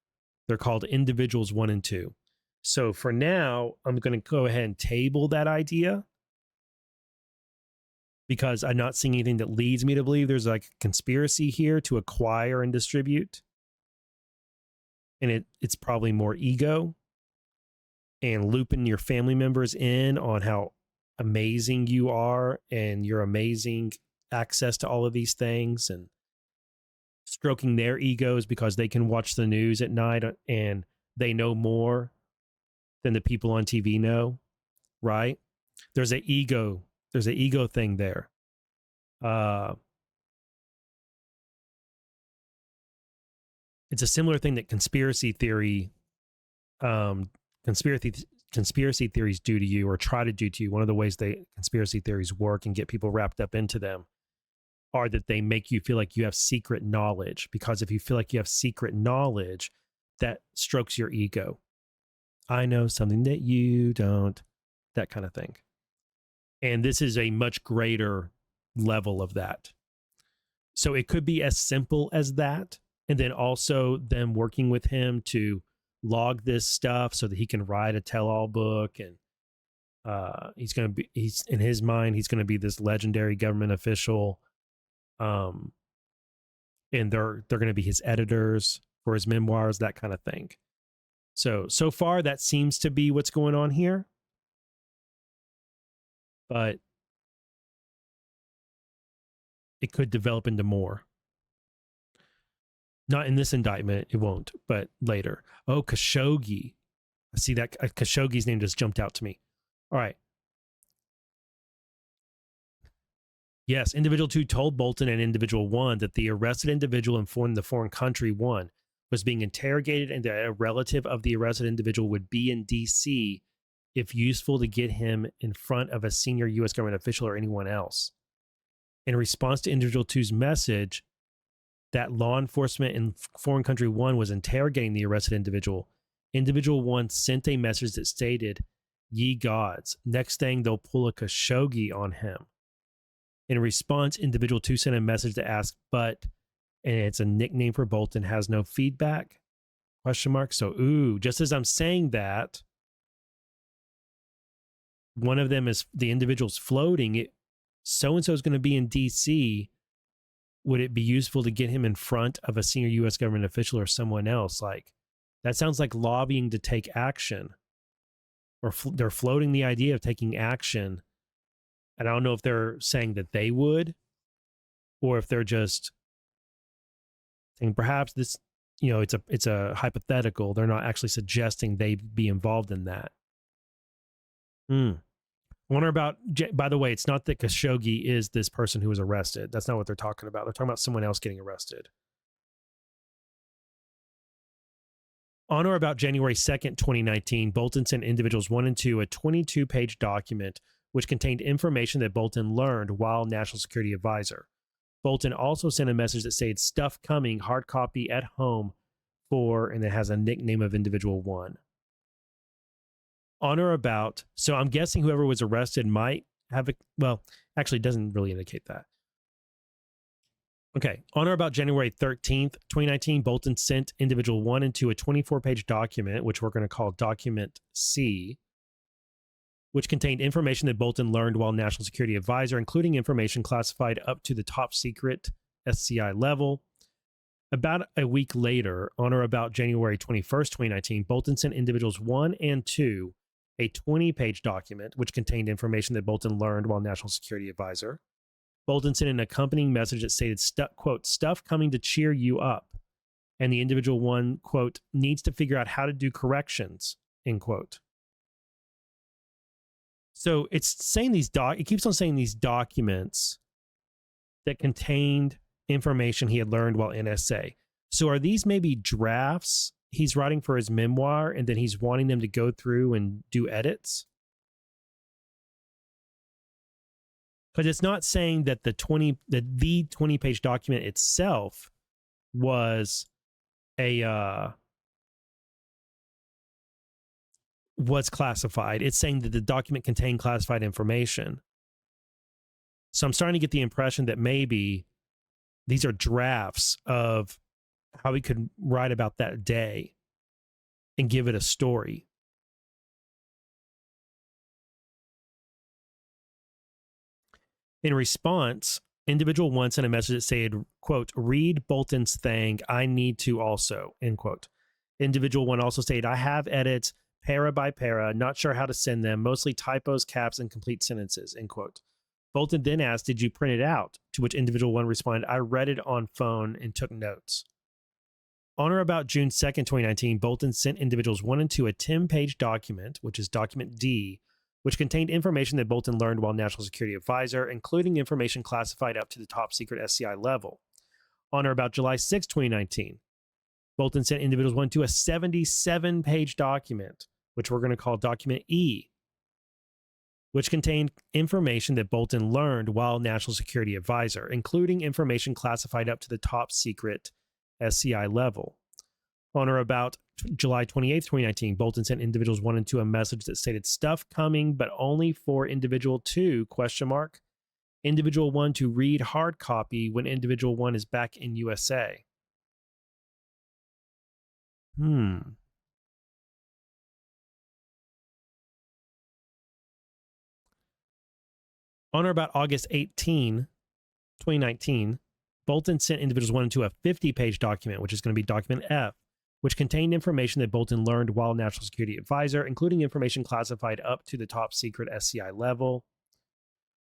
They're called individuals 1 and 2. So for now, I'm going to go ahead and table that idea because I'm not seeing anything that leads me to believe there's like a conspiracy here to acquire and distribute. And it's probably more ego and looping your family members in on how amazing you are and your amazing access to all of these things and stroking their egos because they can watch the news at night and they know more than the people on TV know, right? There's an ego thing there. It's a similar thing that conspiracy theories do to you or try to do to you. One of the ways conspiracy theories work and get people wrapped up into them are that they make you feel like you have secret knowledge, because if you feel like you have secret knowledge, that strokes your ego. I know something that you don't, that kind of thing. And this is a much greater level of that. So it could be as simple as that. And then also them working with him to log this stuff so that he can write a tell-all book. And he's in his mind, he's going to be this legendary government official. And they're going to be his editors for his memoirs, that kind of thing. So far that seems to be what's going on here. But it could develop into more. Not in this indictment, it won't, but later. Oh, Khashoggi. I see that Khashoggi's name just jumped out to me. All right. Yes, individual 2 told Bolton and individual 1 that the arrested individual in the foreign country 1 was being interrogated and that a relative of the arrested individual would be in D.C. if useful to get him in front of a senior U.S. government official or anyone else. In response to individual two's message that law enforcement in foreign country one was interrogating the arrested individual, individual one sent a message that stated, "Ye gods, next thing they'll pull a Khashoggi on him." In response, individual two sent a message to ask, but, and it's a nickname for Bolton, has no feedback? Question mark. So, just as I'm saying that, one of them is the individual's floating. So-and-so is going to be in D.C. Would it be useful to get him in front of a senior U.S. government official or someone else? Like, that sounds like lobbying to take action. Or they're floating the idea of taking action. And I don't know if they're saying that they would, or if they're just saying perhaps this, it's a hypothetical. They're not actually suggesting they be involved in that. I wonder about, by the way, it's not that Khashoggi is this person who was arrested. That's not what they're talking about. They're talking about someone else getting arrested. On or about January 2nd, 2019, Bolton sent individuals 1 and 2 a 22-page document which contained information that Bolton learned while National Security Advisor. Bolton also sent a message that said, "Stuff coming, hard copy at home for," and it has a nickname of individual 1. On or about, so I'm guessing whoever was arrested might have, actually it doesn't really indicate that. Okay, on or about January 13th, 2019, Bolton sent individual 1 and 2 a 24-page document, which we're going to call Document C, which contained information that Bolton learned while National Security Advisor, including information classified up to the top secret SCI level. About a week later, on or about January 21st, 2019, Bolton sent individuals 1 and 2 a 20-page document, which contained information that Bolton learned while National Security Advisor. Bolton sent an accompanying message that stated, quote, "Stuff coming to cheer you up." And the individual 1, quote, "needs to figure out how to do corrections," end quote. So it's saying it keeps on saying these documents that contained information he had learned while NSA. So are these maybe drafts he's writing for his memoir and then he's wanting them to go through and do edits? Because it's not saying that the 20-page document itself was was classified. It's saying that the document contained classified information. So I'm starting to get the impression that maybe these are drafts of how we could write about that day and give it a story. In response, individual 1 sent a message that said, quote, "Read Bolton's thing. I need to also," end quote. Individual 1 also stated, "I have edits para by para, not sure how to send them, mostly typos, caps, and complete sentences," end quote. Bolton then asked, "Did you print it out?" To which individual 1 responded, "I read it on phone and took notes." On or about June 2nd, 2019, Bolton sent individuals 1 and 2 a 10-page document, which is Document D, which contained information that Bolton learned while National Security Advisor, including information classified up to the top secret SCI level. On or about July 6, 2019, Bolton sent individuals 1 and 2 a 77-page document, which we're going to call Document E, which contained information that Bolton learned while National Security Advisor, including information classified up to the top secret SCI level. On or about July 28th, 2019, Bolton sent individuals 1 and 2 a message that stated, "Stuff coming, but only for individual 2, question mark. Individual 1 to read hard copy when individual 1 is back in USA." On or about August 18, 2019, Bolton sent individuals 1 and 2 a 50-page document, which is going to be Document F, which contained information that Bolton learned while National Security Advisor, including information classified up to the top secret SCI level.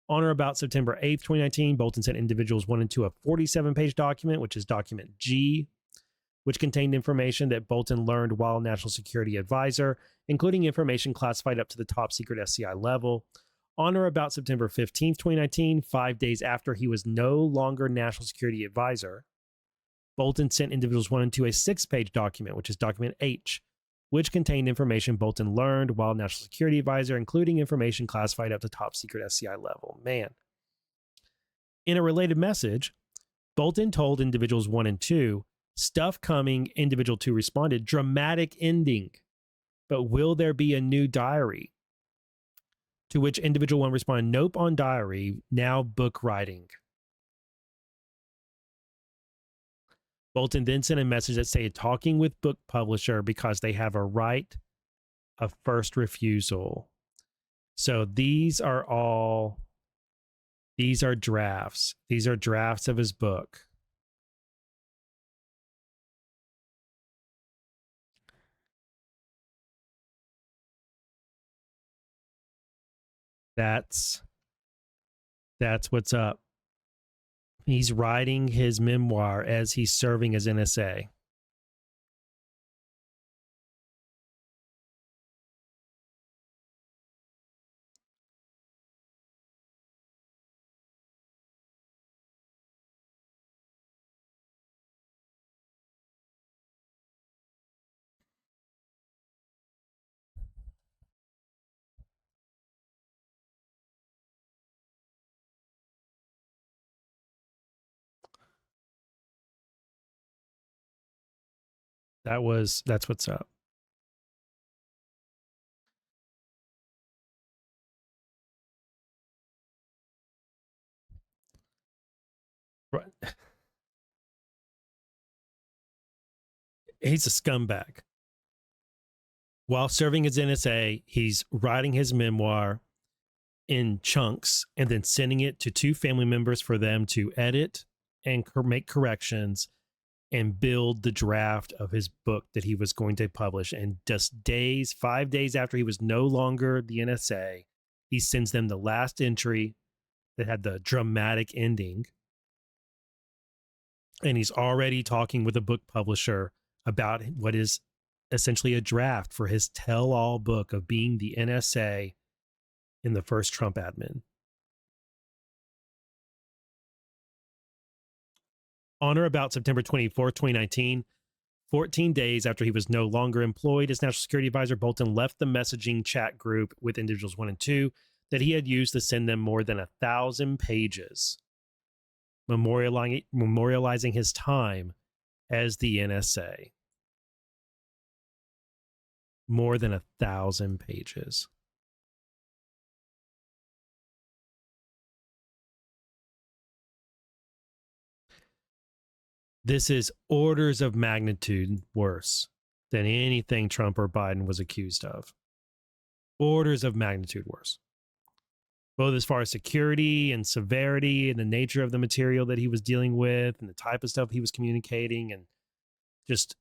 On or about September 8th, 2019, Bolton sent individuals 1 and 2 a 47-page document, which is Document G, which contained information that Bolton learned while National Security Advisor, including information classified up to the top secret SCI level. On or about September 15th, 2019, 5 days after he was no longer National Security Advisor, Bolton sent individuals 1 and 2 a 6-page document, which is Document H, which contained information Bolton learned while National Security Advisor, including information classified up to top secret SCI level. Man. In a related message, Bolton told individuals 1 and 2, stuff coming. Individual 2 responded, dramatic ending, but will there be a new diary? To which individual 1 responded, nope on diary, now book writing. Bolton then sent a message that said, talking with book publisher because they have a right of first refusal. So these are drafts. These are drafts of his book. That's what's up. He's writing his memoir as he's serving as NSA. That's what's up. He's a scumbag. While serving as NSA, he's writing his memoir in chunks and then sending it to 2 family members for them to edit and make corrections and build the draft of his book that he was going to publish. And just 5 days after he was no longer the NSA, he sends them the last entry that had the dramatic ending. And he's already talking with a book publisher about what is essentially a draft for his tell-all book of being the NSA in the first Trump admin. On or about September 24th, 2019, 14 days after he was no longer employed as National Security Advisor, Bolton left the messaging chat group with individuals 1 and 2 that he had used to send them more than 1,000 pages, memorializing his time as the NSA. More than 1,000 pages. This is orders of magnitude worse than anything Trump or Biden was accused of. Orders of magnitude worse. Both as far as security and severity and the nature of the material that he was dealing with and the type of stuff he was communicating, and just,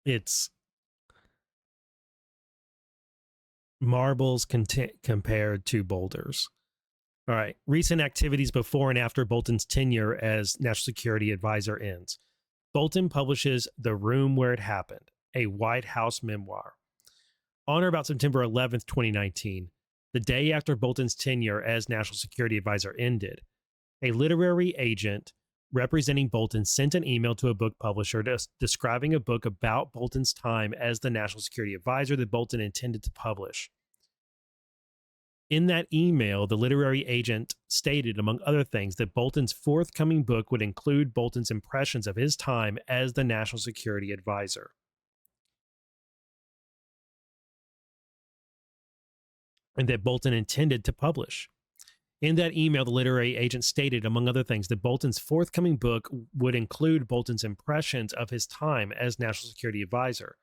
it's marbles compared to boulders. All right. Recent activities before and after Bolton's tenure as National Security Advisor ends. Bolton publishes The Room Where It Happened, a White House memoir. On or about September 11th, 2019, the day after Bolton's tenure as National Security Advisor ended, a literary agent representing Bolton sent an email to a book publisher describing a book about Bolton's time as the National Security Advisor that Bolton intended to publish. In that email, the literary agent stated, among other things, that Bolton's forthcoming book would include Bolton's impressions of his time as the National Security Advisor. And that Bolton intended to publish. In that email, the literary agent stated, among other things, that Bolton's forthcoming book would include Bolton's impressions of his time as National Security Advisor.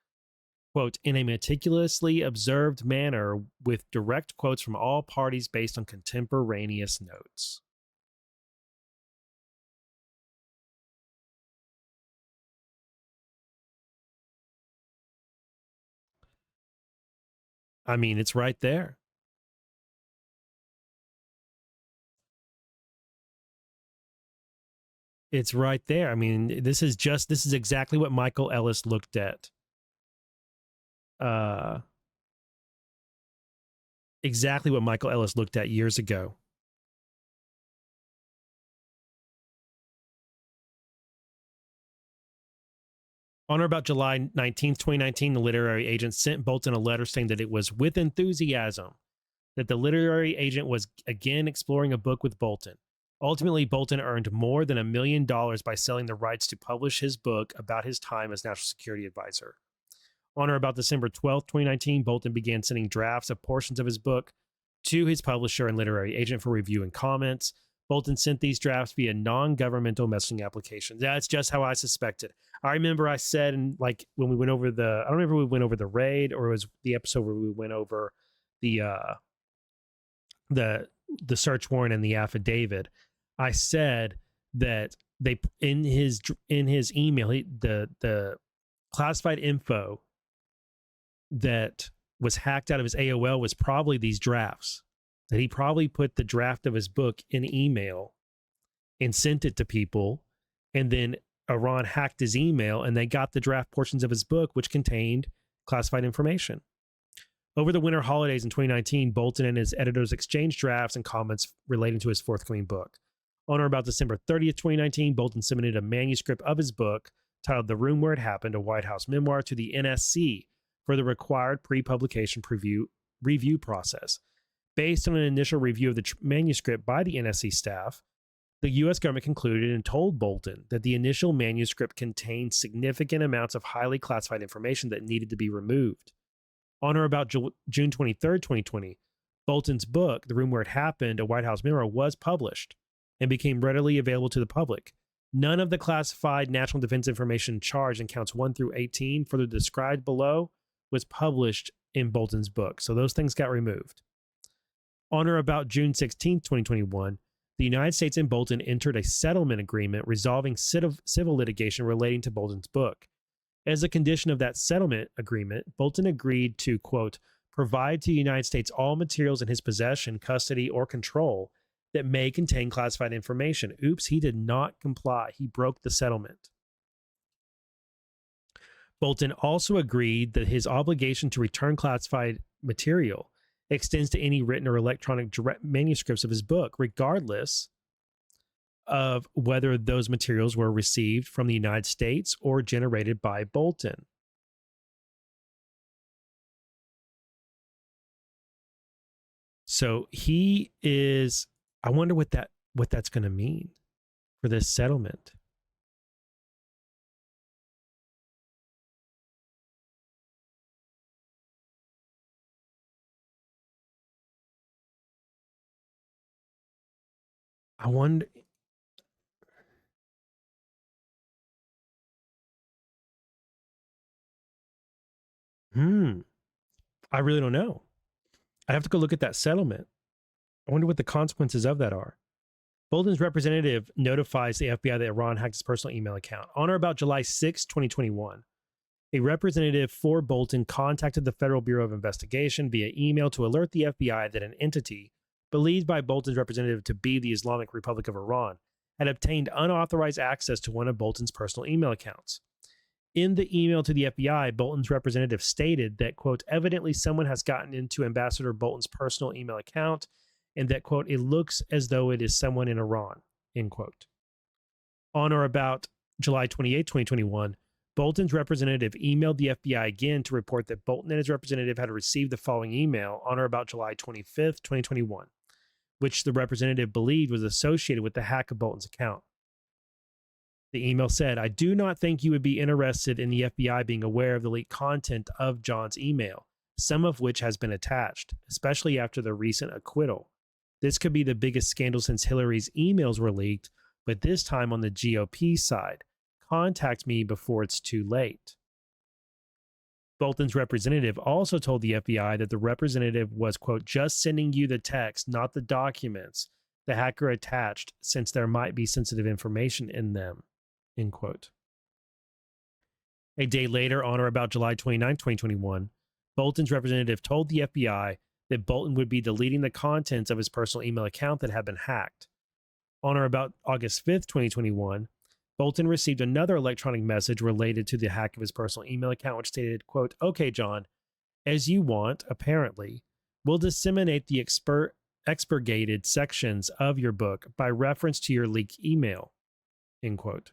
Quote, in a meticulously observed manner with direct quotes from all parties based on contemporaneous notes. I mean, it's right there. It's right there. I mean, this is exactly what Michael Ellis looked at. Exactly what Michael Ellis looked at years ago. On or about July 19th, 2019, the literary agent sent Bolton a letter saying that it was with enthusiasm that the literary agent was again exploring a book with Bolton. Ultimately, Bolton earned more than $1 million by selling the rights to publish his book about his time as National Security Advisor. On or about December 12, 2019, Bolton began sending drafts of portions of his book to his publisher and literary agent for review and comments. Bolton sent these drafts via non-governmental messaging applications. That's just how I suspected. I remember I said, when we went over I don't remember if we went over the raid or it was the episode where we went over the search warrant and the affidavit. I said that they in his email, the classified info that was hacked out of his AOL was probably these drafts. That he probably put the draft of his book in email and sent it to people, and then Iran hacked his email and they got the draft portions of his book, which contained classified information. Over the winter holidays in 2019, Bolton and his editors exchanged drafts and comments relating to his forthcoming book. On or about December 30th, 2019, Bolton submitted a manuscript of his book titled The Room Where It Happened, a White House Memoir, to the NSC for the required pre-publication review process. Based on an initial review of the manuscript by the NSC staff, the U.S. government concluded and told Bolton that the initial manuscript contained significant amounts of highly classified information that needed to be removed. On or about June 23, 2020, Bolton's book, The Room Where It Happened, a White House Memoir, was published and became readily available to the public. None of the classified national defense information charged in counts 1 through 18, further described below, was published in Bolton's book. So those things got removed. On or about June 16, 2021, the United States and Bolton entered a settlement agreement resolving civil litigation relating to Bolton's book. As a condition of that settlement agreement, Bolton agreed to, quote, provide to the United States all materials in his possession, custody, or control that may contain classified information. Oops, he did not comply. He broke the settlement. Bolton also agreed that his obligation to return classified material extends to any written or electronic manuscripts of his book, regardless of whether those materials were received from the United States or generated by Bolton. So he is, I wonder what that's going to mean for this settlement. I wonder. I really don't know. I have to go look at that settlement. I wonder what the consequences of that are. Bolton's representative notifies the FBI that Iran hacked his personal email account. On or about July 6, 2021, a representative for Bolton contacted the Federal Bureau of Investigation via email to alert the FBI that an entity, believed by Bolton's representative to be the Islamic Republic of Iran, had obtained unauthorized access to one of Bolton's personal email accounts. In the email to the FBI, Bolton's representative stated that, quote, evidently someone has gotten into Ambassador Bolton's personal email account and that, quote, it looks as though it is someone in Iran, end quote. On or about July 28, 2021, Bolton's representative emailed the FBI again to report that Bolton and his representative had received the following email on or about July 25th, 2021, which the representative believed was associated with the hack of Bolton's account. The email said, I do not think you would be interested in the FBI being aware of the leaked content of John's email, some of which has been attached, especially after the recent acquittal. This could be the biggest scandal since Hillary's emails were leaked, but this time on the GOP side. Contact me before it's too late. Bolton's representative also told the FBI that the representative was, quote, just sending you the text, not the documents the hacker attached, since there might be sensitive information in them, end quote. A day later, on or about July 29, 2021, Bolton's representative told the FBI that Bolton would be deleting the contents of his personal email account that had been hacked. On or about August 5th, 2021, Bolton received another electronic message related to the hack of his personal email account, which stated, quote, okay, John, as you want, apparently, we'll disseminate the expurgated sections of your book by reference to your leaked email, end quote.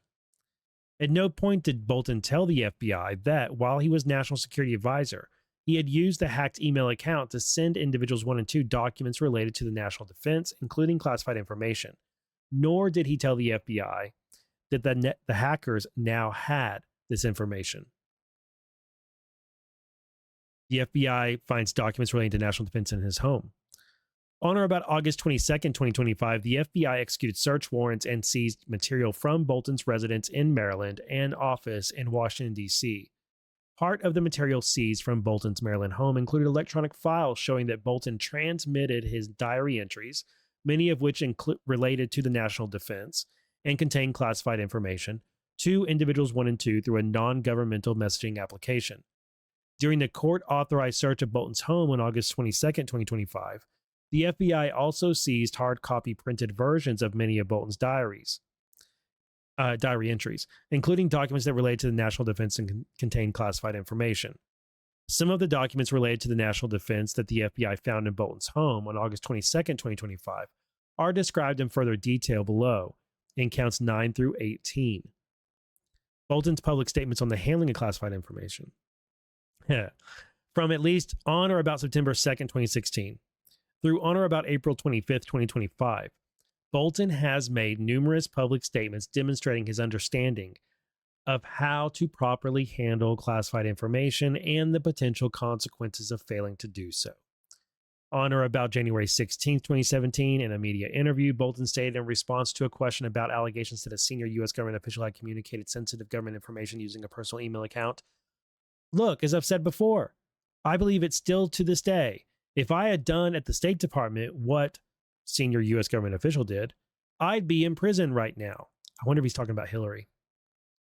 At no point did Bolton tell the FBI that, while he was National Security Advisor, He had used the hacked email account to send individuals 1 and 2 documents related to the national defense, including classified information. Nor did he tell the FBI that the hackers now had this information. The FBI finds documents relating to national defense in his home. On or about August 22nd, 2025, the FBI executed search warrants and seized material from Bolton's residence in Maryland and office in Washington, D.C. Part of the material seized from Bolton's Maryland home included electronic files showing that Bolton transmitted his diary entries, many of which related to the national defense and contained classified information, to individuals 1 and 2 through a non-governmental messaging application. During the court-authorized search of Bolton's home on August 22nd, 2025, the FBI also seized hard copy printed versions of many of Bolton's diary entries, including documents that relate to the national defense and contain classified information. Some of the documents related to the national defense that the FBI found in Bolton's home on August 22nd, 2025, are described in further detail below in counts 9 through 18. Bolton's public statements on the handling of classified information. From at least on or about September 2nd, 2016, through on or about April 25th, 2025, Bolton has made numerous public statements demonstrating his understanding of how to properly handle classified information and the potential consequences of failing to do so. On or about January 16, 2017, in a media interview, Bolton stated in response to a question about allegations that a senior U.S. government official had communicated sensitive government information using a personal email account, "Look, as I've said before, I believe it's still to this day. If I had done at the State Department what senior U.S. government official did, I'd be in prison right now." I wonder if he's talking about Hillary.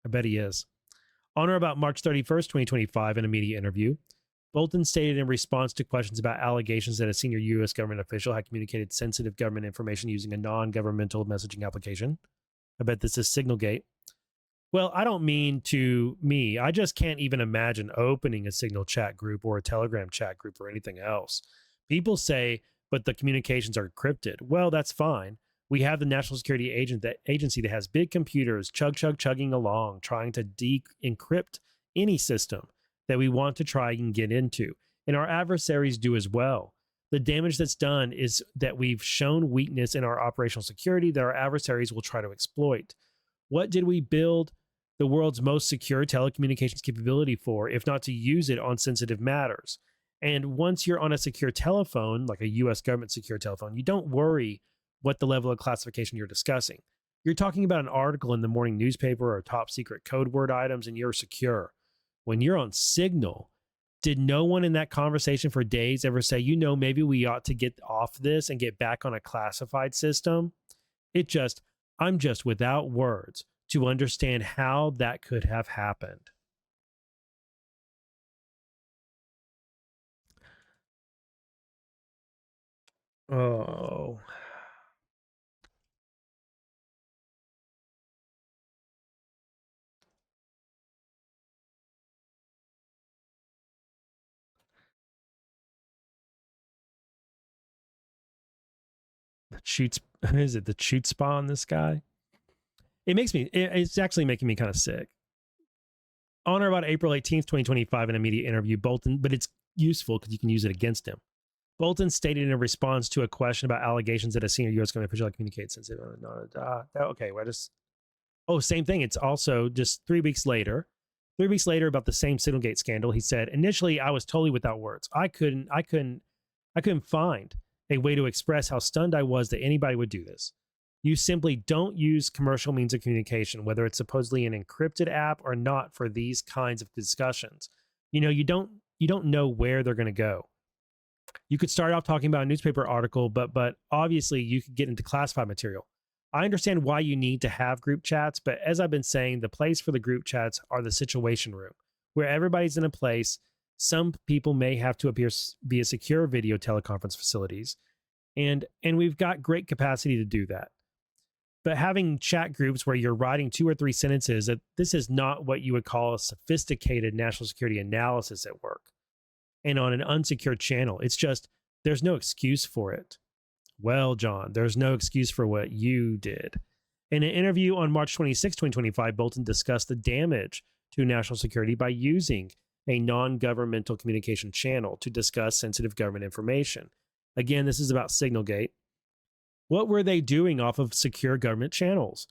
I bet he is. On or about March 31st, 2025, in a media interview, Bolton stated in response to questions about allegations that a senior U.S. government official had communicated sensitive government information using a non-governmental messaging application. I bet this is Signalgate. "Well, I don't mean to me. I just can't even imagine opening a Signal chat group or a Telegram chat group or anything else. People say, but the communications are encrypted. Well, that's fine. We have the National Security Agency that has big computers chugging along, trying to de-encrypt any system that we want to try and get into. And our adversaries do as well. The damage that's done is that we've shown weakness in our operational security that our adversaries will try to exploit. What did we build the world's most secure telecommunications capability for, if not to use it on sensitive matters? And once you're on a secure telephone, like a US government secure telephone, you don't worry what the level of classification you're discussing. You're talking about an article in the morning newspaper or top secret code word items, and you're secure. When you're on Signal, did no one in that conversation for days ever say, maybe we ought to get off this and get back on a classified system? I'm just without words to understand how that could have happened. Oh. The shoot spa on this guy? It's actually making me kind of sick. On or about April 18th, 2025, in a media interview, Bolton, but it's useful because you can use it against him. Bolton stated in response to a question about allegations that a senior U.S. government official communicated sensitive. Same thing. It's also just 3 weeks later. 3 weeks later, about the same Signalgate scandal, he said, "Initially, I was totally without words. I couldn't find a way to express how stunned I was that anybody would do this. You simply don't use commercial means of communication, whether it's supposedly an encrypted app or not, for these kinds of discussions. You don't know where they're going to go. You could start off talking about a newspaper article, but obviously you could get into classified material. I understand why you need to have group chats, but as I've been saying, the place for the group chats are the situation room, where everybody's in a place. Some people may have to appear via secure video teleconference facilities, and we've got great capacity to do that. But having chat groups where you're writing 2 or 3 sentences, this is not what you would call a sophisticated national security analysis at work. And on an unsecured channel, it's just, there's no excuse for it." Well, John, there's no excuse for what you did. In an interview on March 26, 2025, Bolton discussed the damage to national security by using a non-governmental communication channel to discuss sensitive government information. Again, this is about Signalgate. What were they doing off of secure government channels?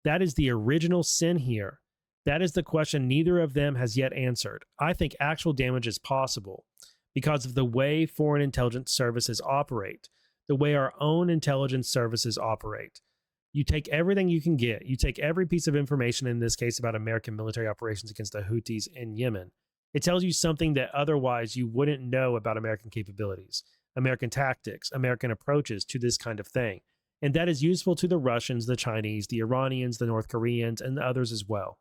That is the original sin here. That is the question neither of them has yet answered. I think actual damage is possible because of the way foreign intelligence services operate, the way our own intelligence services operate. You take everything you can get. You take every piece of information, in this case about American military operations against the Houthis in Yemen. It tells you something that otherwise you wouldn't know about American capabilities, American tactics, American approaches to this kind of thing. And that is useful to the Russians, the Chinese, the Iranians, the North Koreans, and the others as well.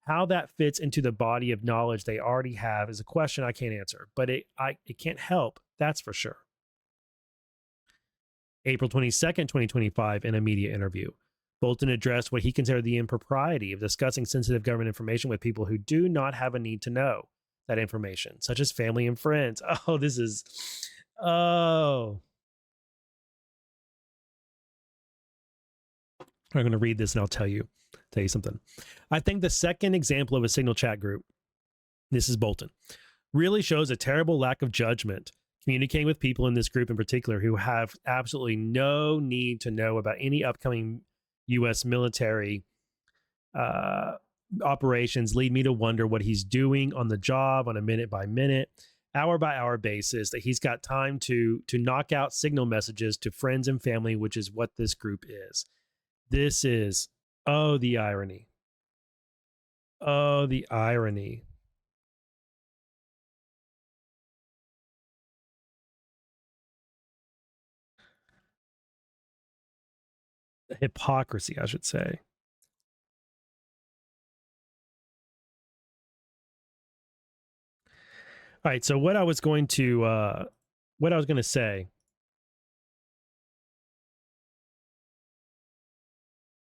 How that fits into the body of knowledge they already have is a question I can't answer, but it can't help, that's for sure. April 22nd, 2025, in a media interview, Bolton addressed what he considered the impropriety of discussing sensitive government information with people who do not have a need to know that information, such as family and friends. I'm going to read this and I'll tell you something. I think the second example of a signal chat group, this is Bolton, really shows a terrible lack of judgment communicating with people in this group in particular who have absolutely no need to know about any upcoming U.S. military operations. Lead me to wonder what he's doing on the job on a minute by minute, hour by hour basis, that he's got time to knock out signal messages to friends and family, which is what this group is. This is, the irony. The irony. The hypocrisy, I should say. All right, so what I was going to say,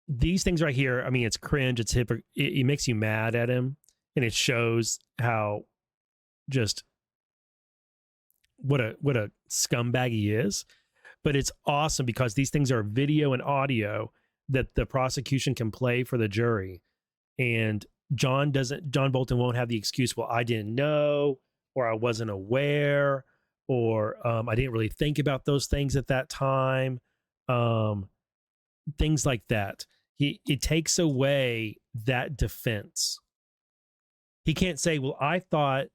these things right here, I mean, it's cringe, it's it makes you mad at him, and it shows how just what a scumbag he is. But it's awesome because these things are video and audio that the prosecution can play for the jury. And John Bolton won't have the excuse, well, I didn't know, or I wasn't aware, or I didn't really think about those things at that time. Things like that. It takes away that defense. He can't say, well, I thought, it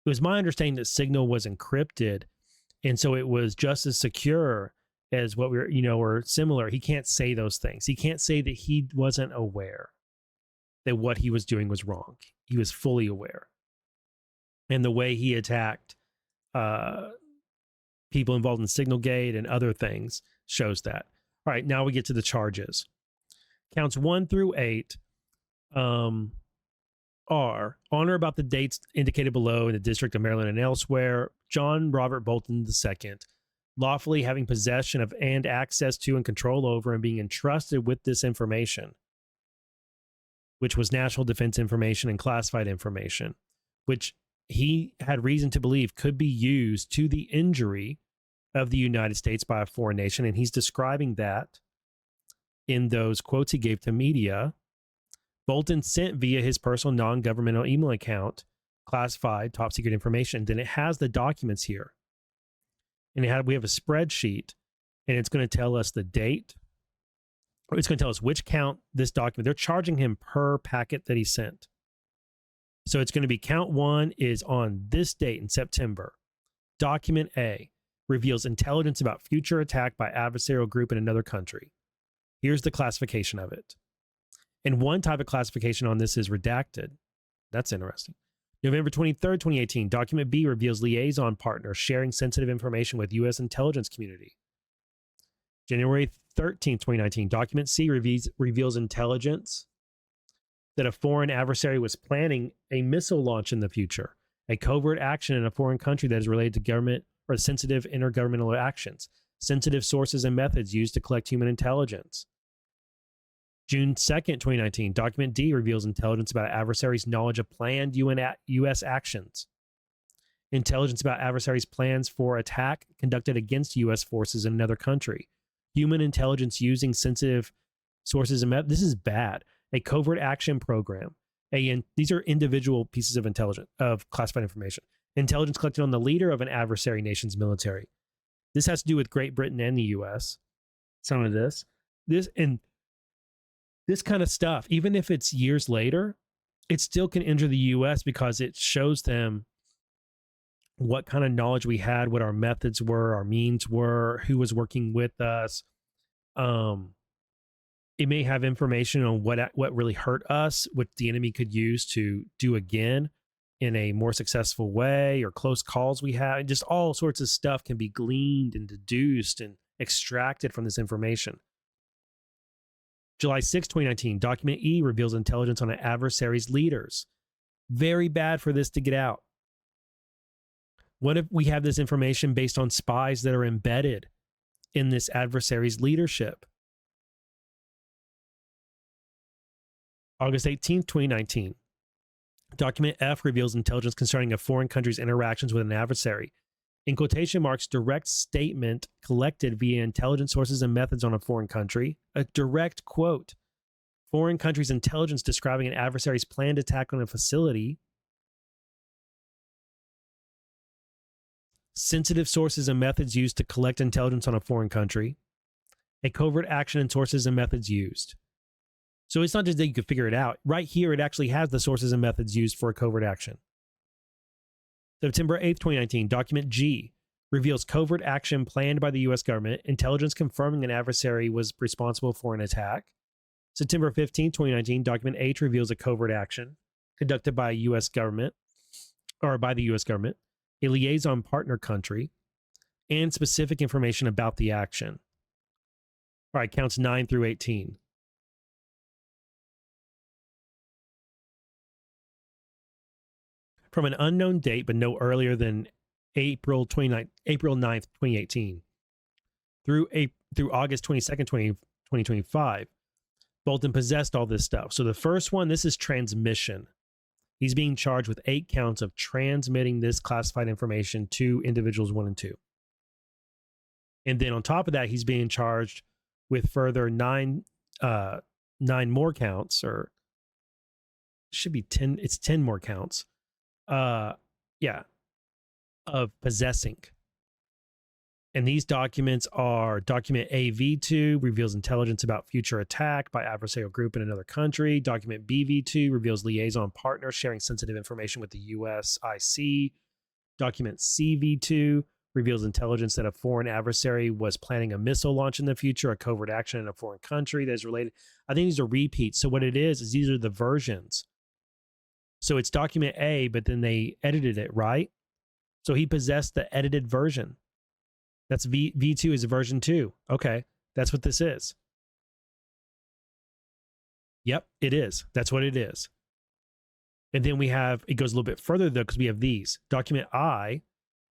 was my understanding that Signal was encrypted, and so it was just as secure as what or similar. He can't say those things. He can't say that he wasn't aware that what he was doing was wrong. He was fully aware. And the way he attacked people involved in Signalgate and other things shows that. All right, now we get to the charges. Counts 1 through 8 are on or about the dates indicated below in the District of Maryland and elsewhere. John Robert Bolton II, lawfully having possession of and access to and control over and being entrusted with this information, which was national defense information and classified information, which he had reason to believe could be used to the injury of the United States by a foreign nation. And he's describing that in those quotes he gave to media. Bolton sent via his personal non-governmental email account classified top secret information. Then it has the documents here. And we have a spreadsheet, and it's going to tell us the date. It's going to tell us which count this document. They're charging him per packet that he sent. So it's going to be count 1 is on this date in September. Document A reveals intelligence about future attack by adversarial group in another country. Here's the classification of it. And one type of classification on this is redacted. That's interesting. November 23rd, 2018, document B reveals liaison partner sharing sensitive information with U.S. intelligence community. January 13th, 2019, document C reveals intelligence that a foreign adversary was planning a missile launch in the future, a covert action in a foreign country that is related to government or sensitive intergovernmental actions, sensitive sources and methods used to collect human intelligence. June 2nd, 2019, document D reveals intelligence about adversaries' knowledge of planned U.S. actions. Intelligence about adversaries' plans for attack conducted against U.S. forces in another country. Human intelligence using sensitive sources and methods. This is bad. A covert action program. These are individual pieces of classified information. Intelligence collected on the leader of an adversary nation's military. This has to do with Great Britain and the U.S. Some of this kind of stuff, even if it's years later, it still can enter the U.S. because it shows them what kind of knowledge we had, what our methods were, our means were, who was working with us. It may have information on what really hurt us, what the enemy could use to do again in a more successful way, or close calls we had. Just all sorts of stuff can be gleaned and deduced and extracted from this information. July 6, 2019, document E reveals intelligence on an adversary's leaders. Very bad for this to get out. What if we have this information based on spies that are embedded in this adversary's leadership? August 18th, 2019. Document F reveals intelligence concerning a foreign country's interactions with an adversary. In quotation marks, direct statement collected via intelligence sources and methods on a foreign country. A direct quote. Foreign country's intelligence describing an adversary's planned attack on a facility. Sensitive sources and methods used to collect intelligence on a foreign country. A covert action and sources and methods used. So it's not just that you could figure it out. Right here, it actually has the sources and methods used for a covert action. September 8th, 2019, document G reveals covert action planned by the U.S. government, intelligence confirming an adversary was responsible for an attack. September 15th, 2019, document H reveals a covert action conducted by a U.S. government, or by the U.S. government, a liaison partner country, and specific information about the action. All right, counts 9 through 18. From an unknown date, but no earlier than April 9th, 2018, through August 22nd, 2025, Bolton possessed all this stuff. So the first one, this is transmission. He's being charged with 8 counts of transmitting this classified information to individuals 1 and 2. And then on top of that, he's being charged with further 9 more counts, or should be 10. It's 10 more counts. Of possessing. And these documents are document AV2 reveals intelligence about future attack by adversarial group in another country. Document BV2 reveals liaison partner sharing sensitive information with the US IC. Document CV2 reveals intelligence that a foreign adversary was planning a missile launch in the future, a covert action in a foreign country that is related. I think these are repeats. So what it is these are the versions. So it's document A, but then they edited it, right? So he possessed the edited version. That's V2 is version 2. Okay, that's what this is. Yep, it is. That's what it is. And then we have, it goes a little bit further though, because we have these. Document I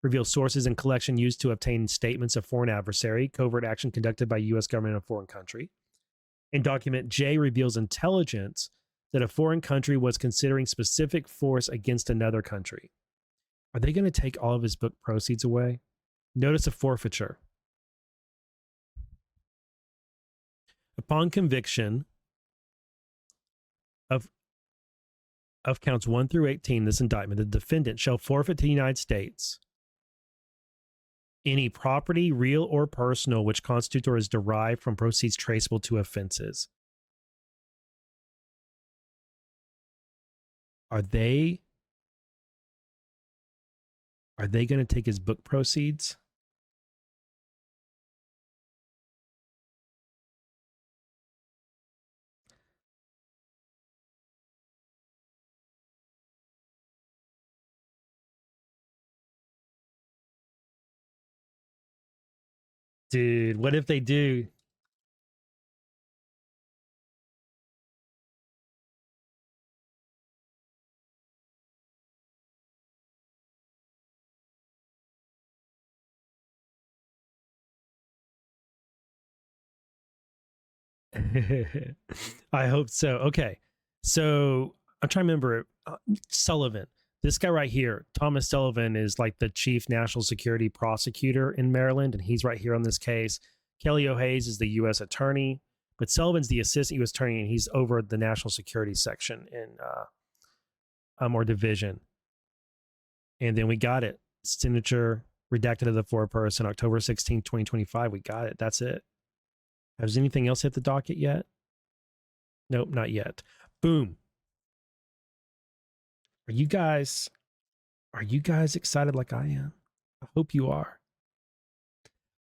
reveals sources and collection used to obtain statements of foreign adversary, covert action conducted by U.S. government in a foreign country. And document J reveals intelligence that a foreign country was considering specific force against another country. Are they going to take all of his book proceeds away? Notice of forfeiture. Upon conviction of counts 1 through 18, this indictment, the defendant shall forfeit to the United States any property, real or personal, which constitutes or is derived from proceeds traceable to offenses. Are they going to take his book proceeds? Dude, what if they do? I hope so. Okay. So I'm trying to remember Sullivan. This guy right here, Thomas Sullivan, is like the chief national security prosecutor in Maryland, and he's right here on this case. Kelly O'Hays is the U.S. attorney, but Sullivan's the assistant U.S. attorney, and he's over the national security section or division. And then we got it. Signature redacted of the foreperson, October 16th, 2025. We got it. That's it. Has anything else hit the docket yet? Nope, not yet. Boom. Are you guys excited like I am? I hope you are.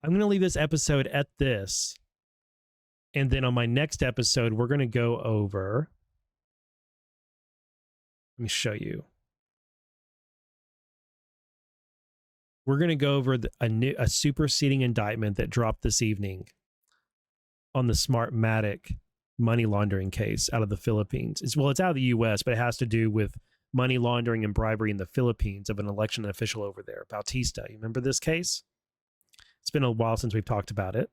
I'm going to leave this episode at this. And then on my next episode, we're going to go over. Let me show you. We're going to go over a superseding indictment that dropped this evening on the Smartmatic money laundering case out of the Philippines. It's out of the U.S., but it has to do with money laundering and bribery in the Philippines of an election official over there, Bautista. You remember this case? It's been a while since we've talked about it.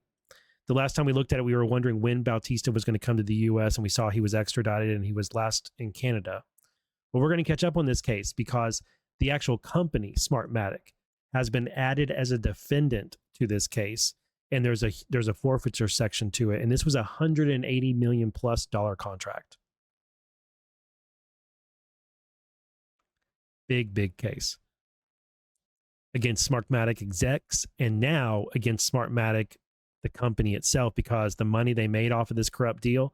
The last time we looked at it, we were wondering when Bautista was going to come to the U.S., and we saw he was extradited and he was last in Canada. Well, we're going to catch up on this case because the actual company, Smartmatic, has been added as a defendant to this case, and there's a forfeiture section to it, and this was a $180 million plus contract. Big case against Smartmatic execs, and now against Smartmatic, the company itself, because the money they made off of this corrupt deal,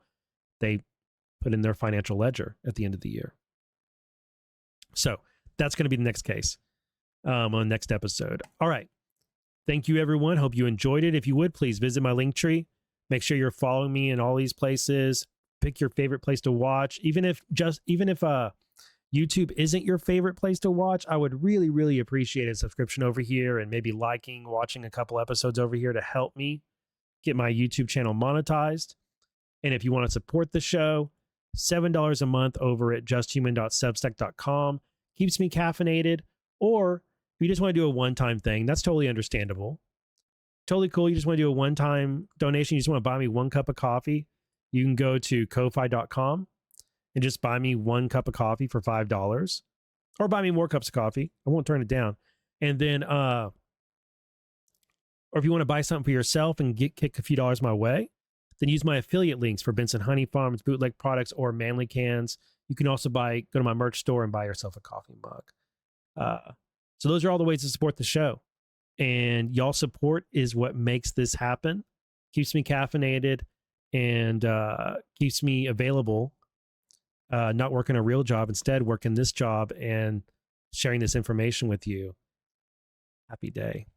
they put in their financial ledger at the end of the year. So that's going to be the next case on the next episode. All right. Thank you, everyone. Hope you enjoyed it. If you would, please visit my link tree. Make sure you're following me in all these places. Pick your favorite place to watch. Even if YouTube isn't your favorite place to watch, I would really, really appreciate a subscription over here and maybe watching a couple episodes over here to help me get my YouTube channel monetized. And if you want to support the show, $7 a month over at justhuman.substack.com keeps me caffeinated. Or if you just want to do a one-time thing, that's totally understandable. Totally cool. You just want to do a one-time donation. You just want to buy me one cup of coffee. You can go to ko-fi.com and just buy me one cup of coffee for $5, or buy me more cups of coffee. I won't turn it down. And then, or if you want to buy something for yourself and kick a few dollars my way, then use my affiliate links for Benson Honey Farms, bootleg products, or Manly cans. You can also go to my merch store and buy yourself a coffee mug. So those are all the ways to support the show. And y'all support is what makes this happen. Keeps me caffeinated and keeps me available. Not working a real job, instead working this job and sharing this information with you. Happy day.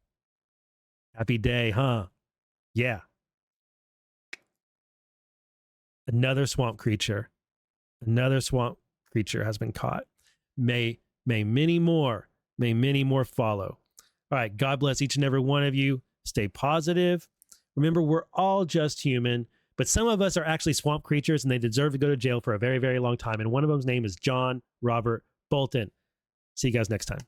Happy day, huh? Yeah. Another swamp creature has been caught. May many more follow. All right. God bless each and every one of you. Stay positive. Remember, we're all just human, but some of us are actually swamp creatures and they deserve to go to jail for a very, very long time. And one of them's name is John Robert Bolton. See you guys next time.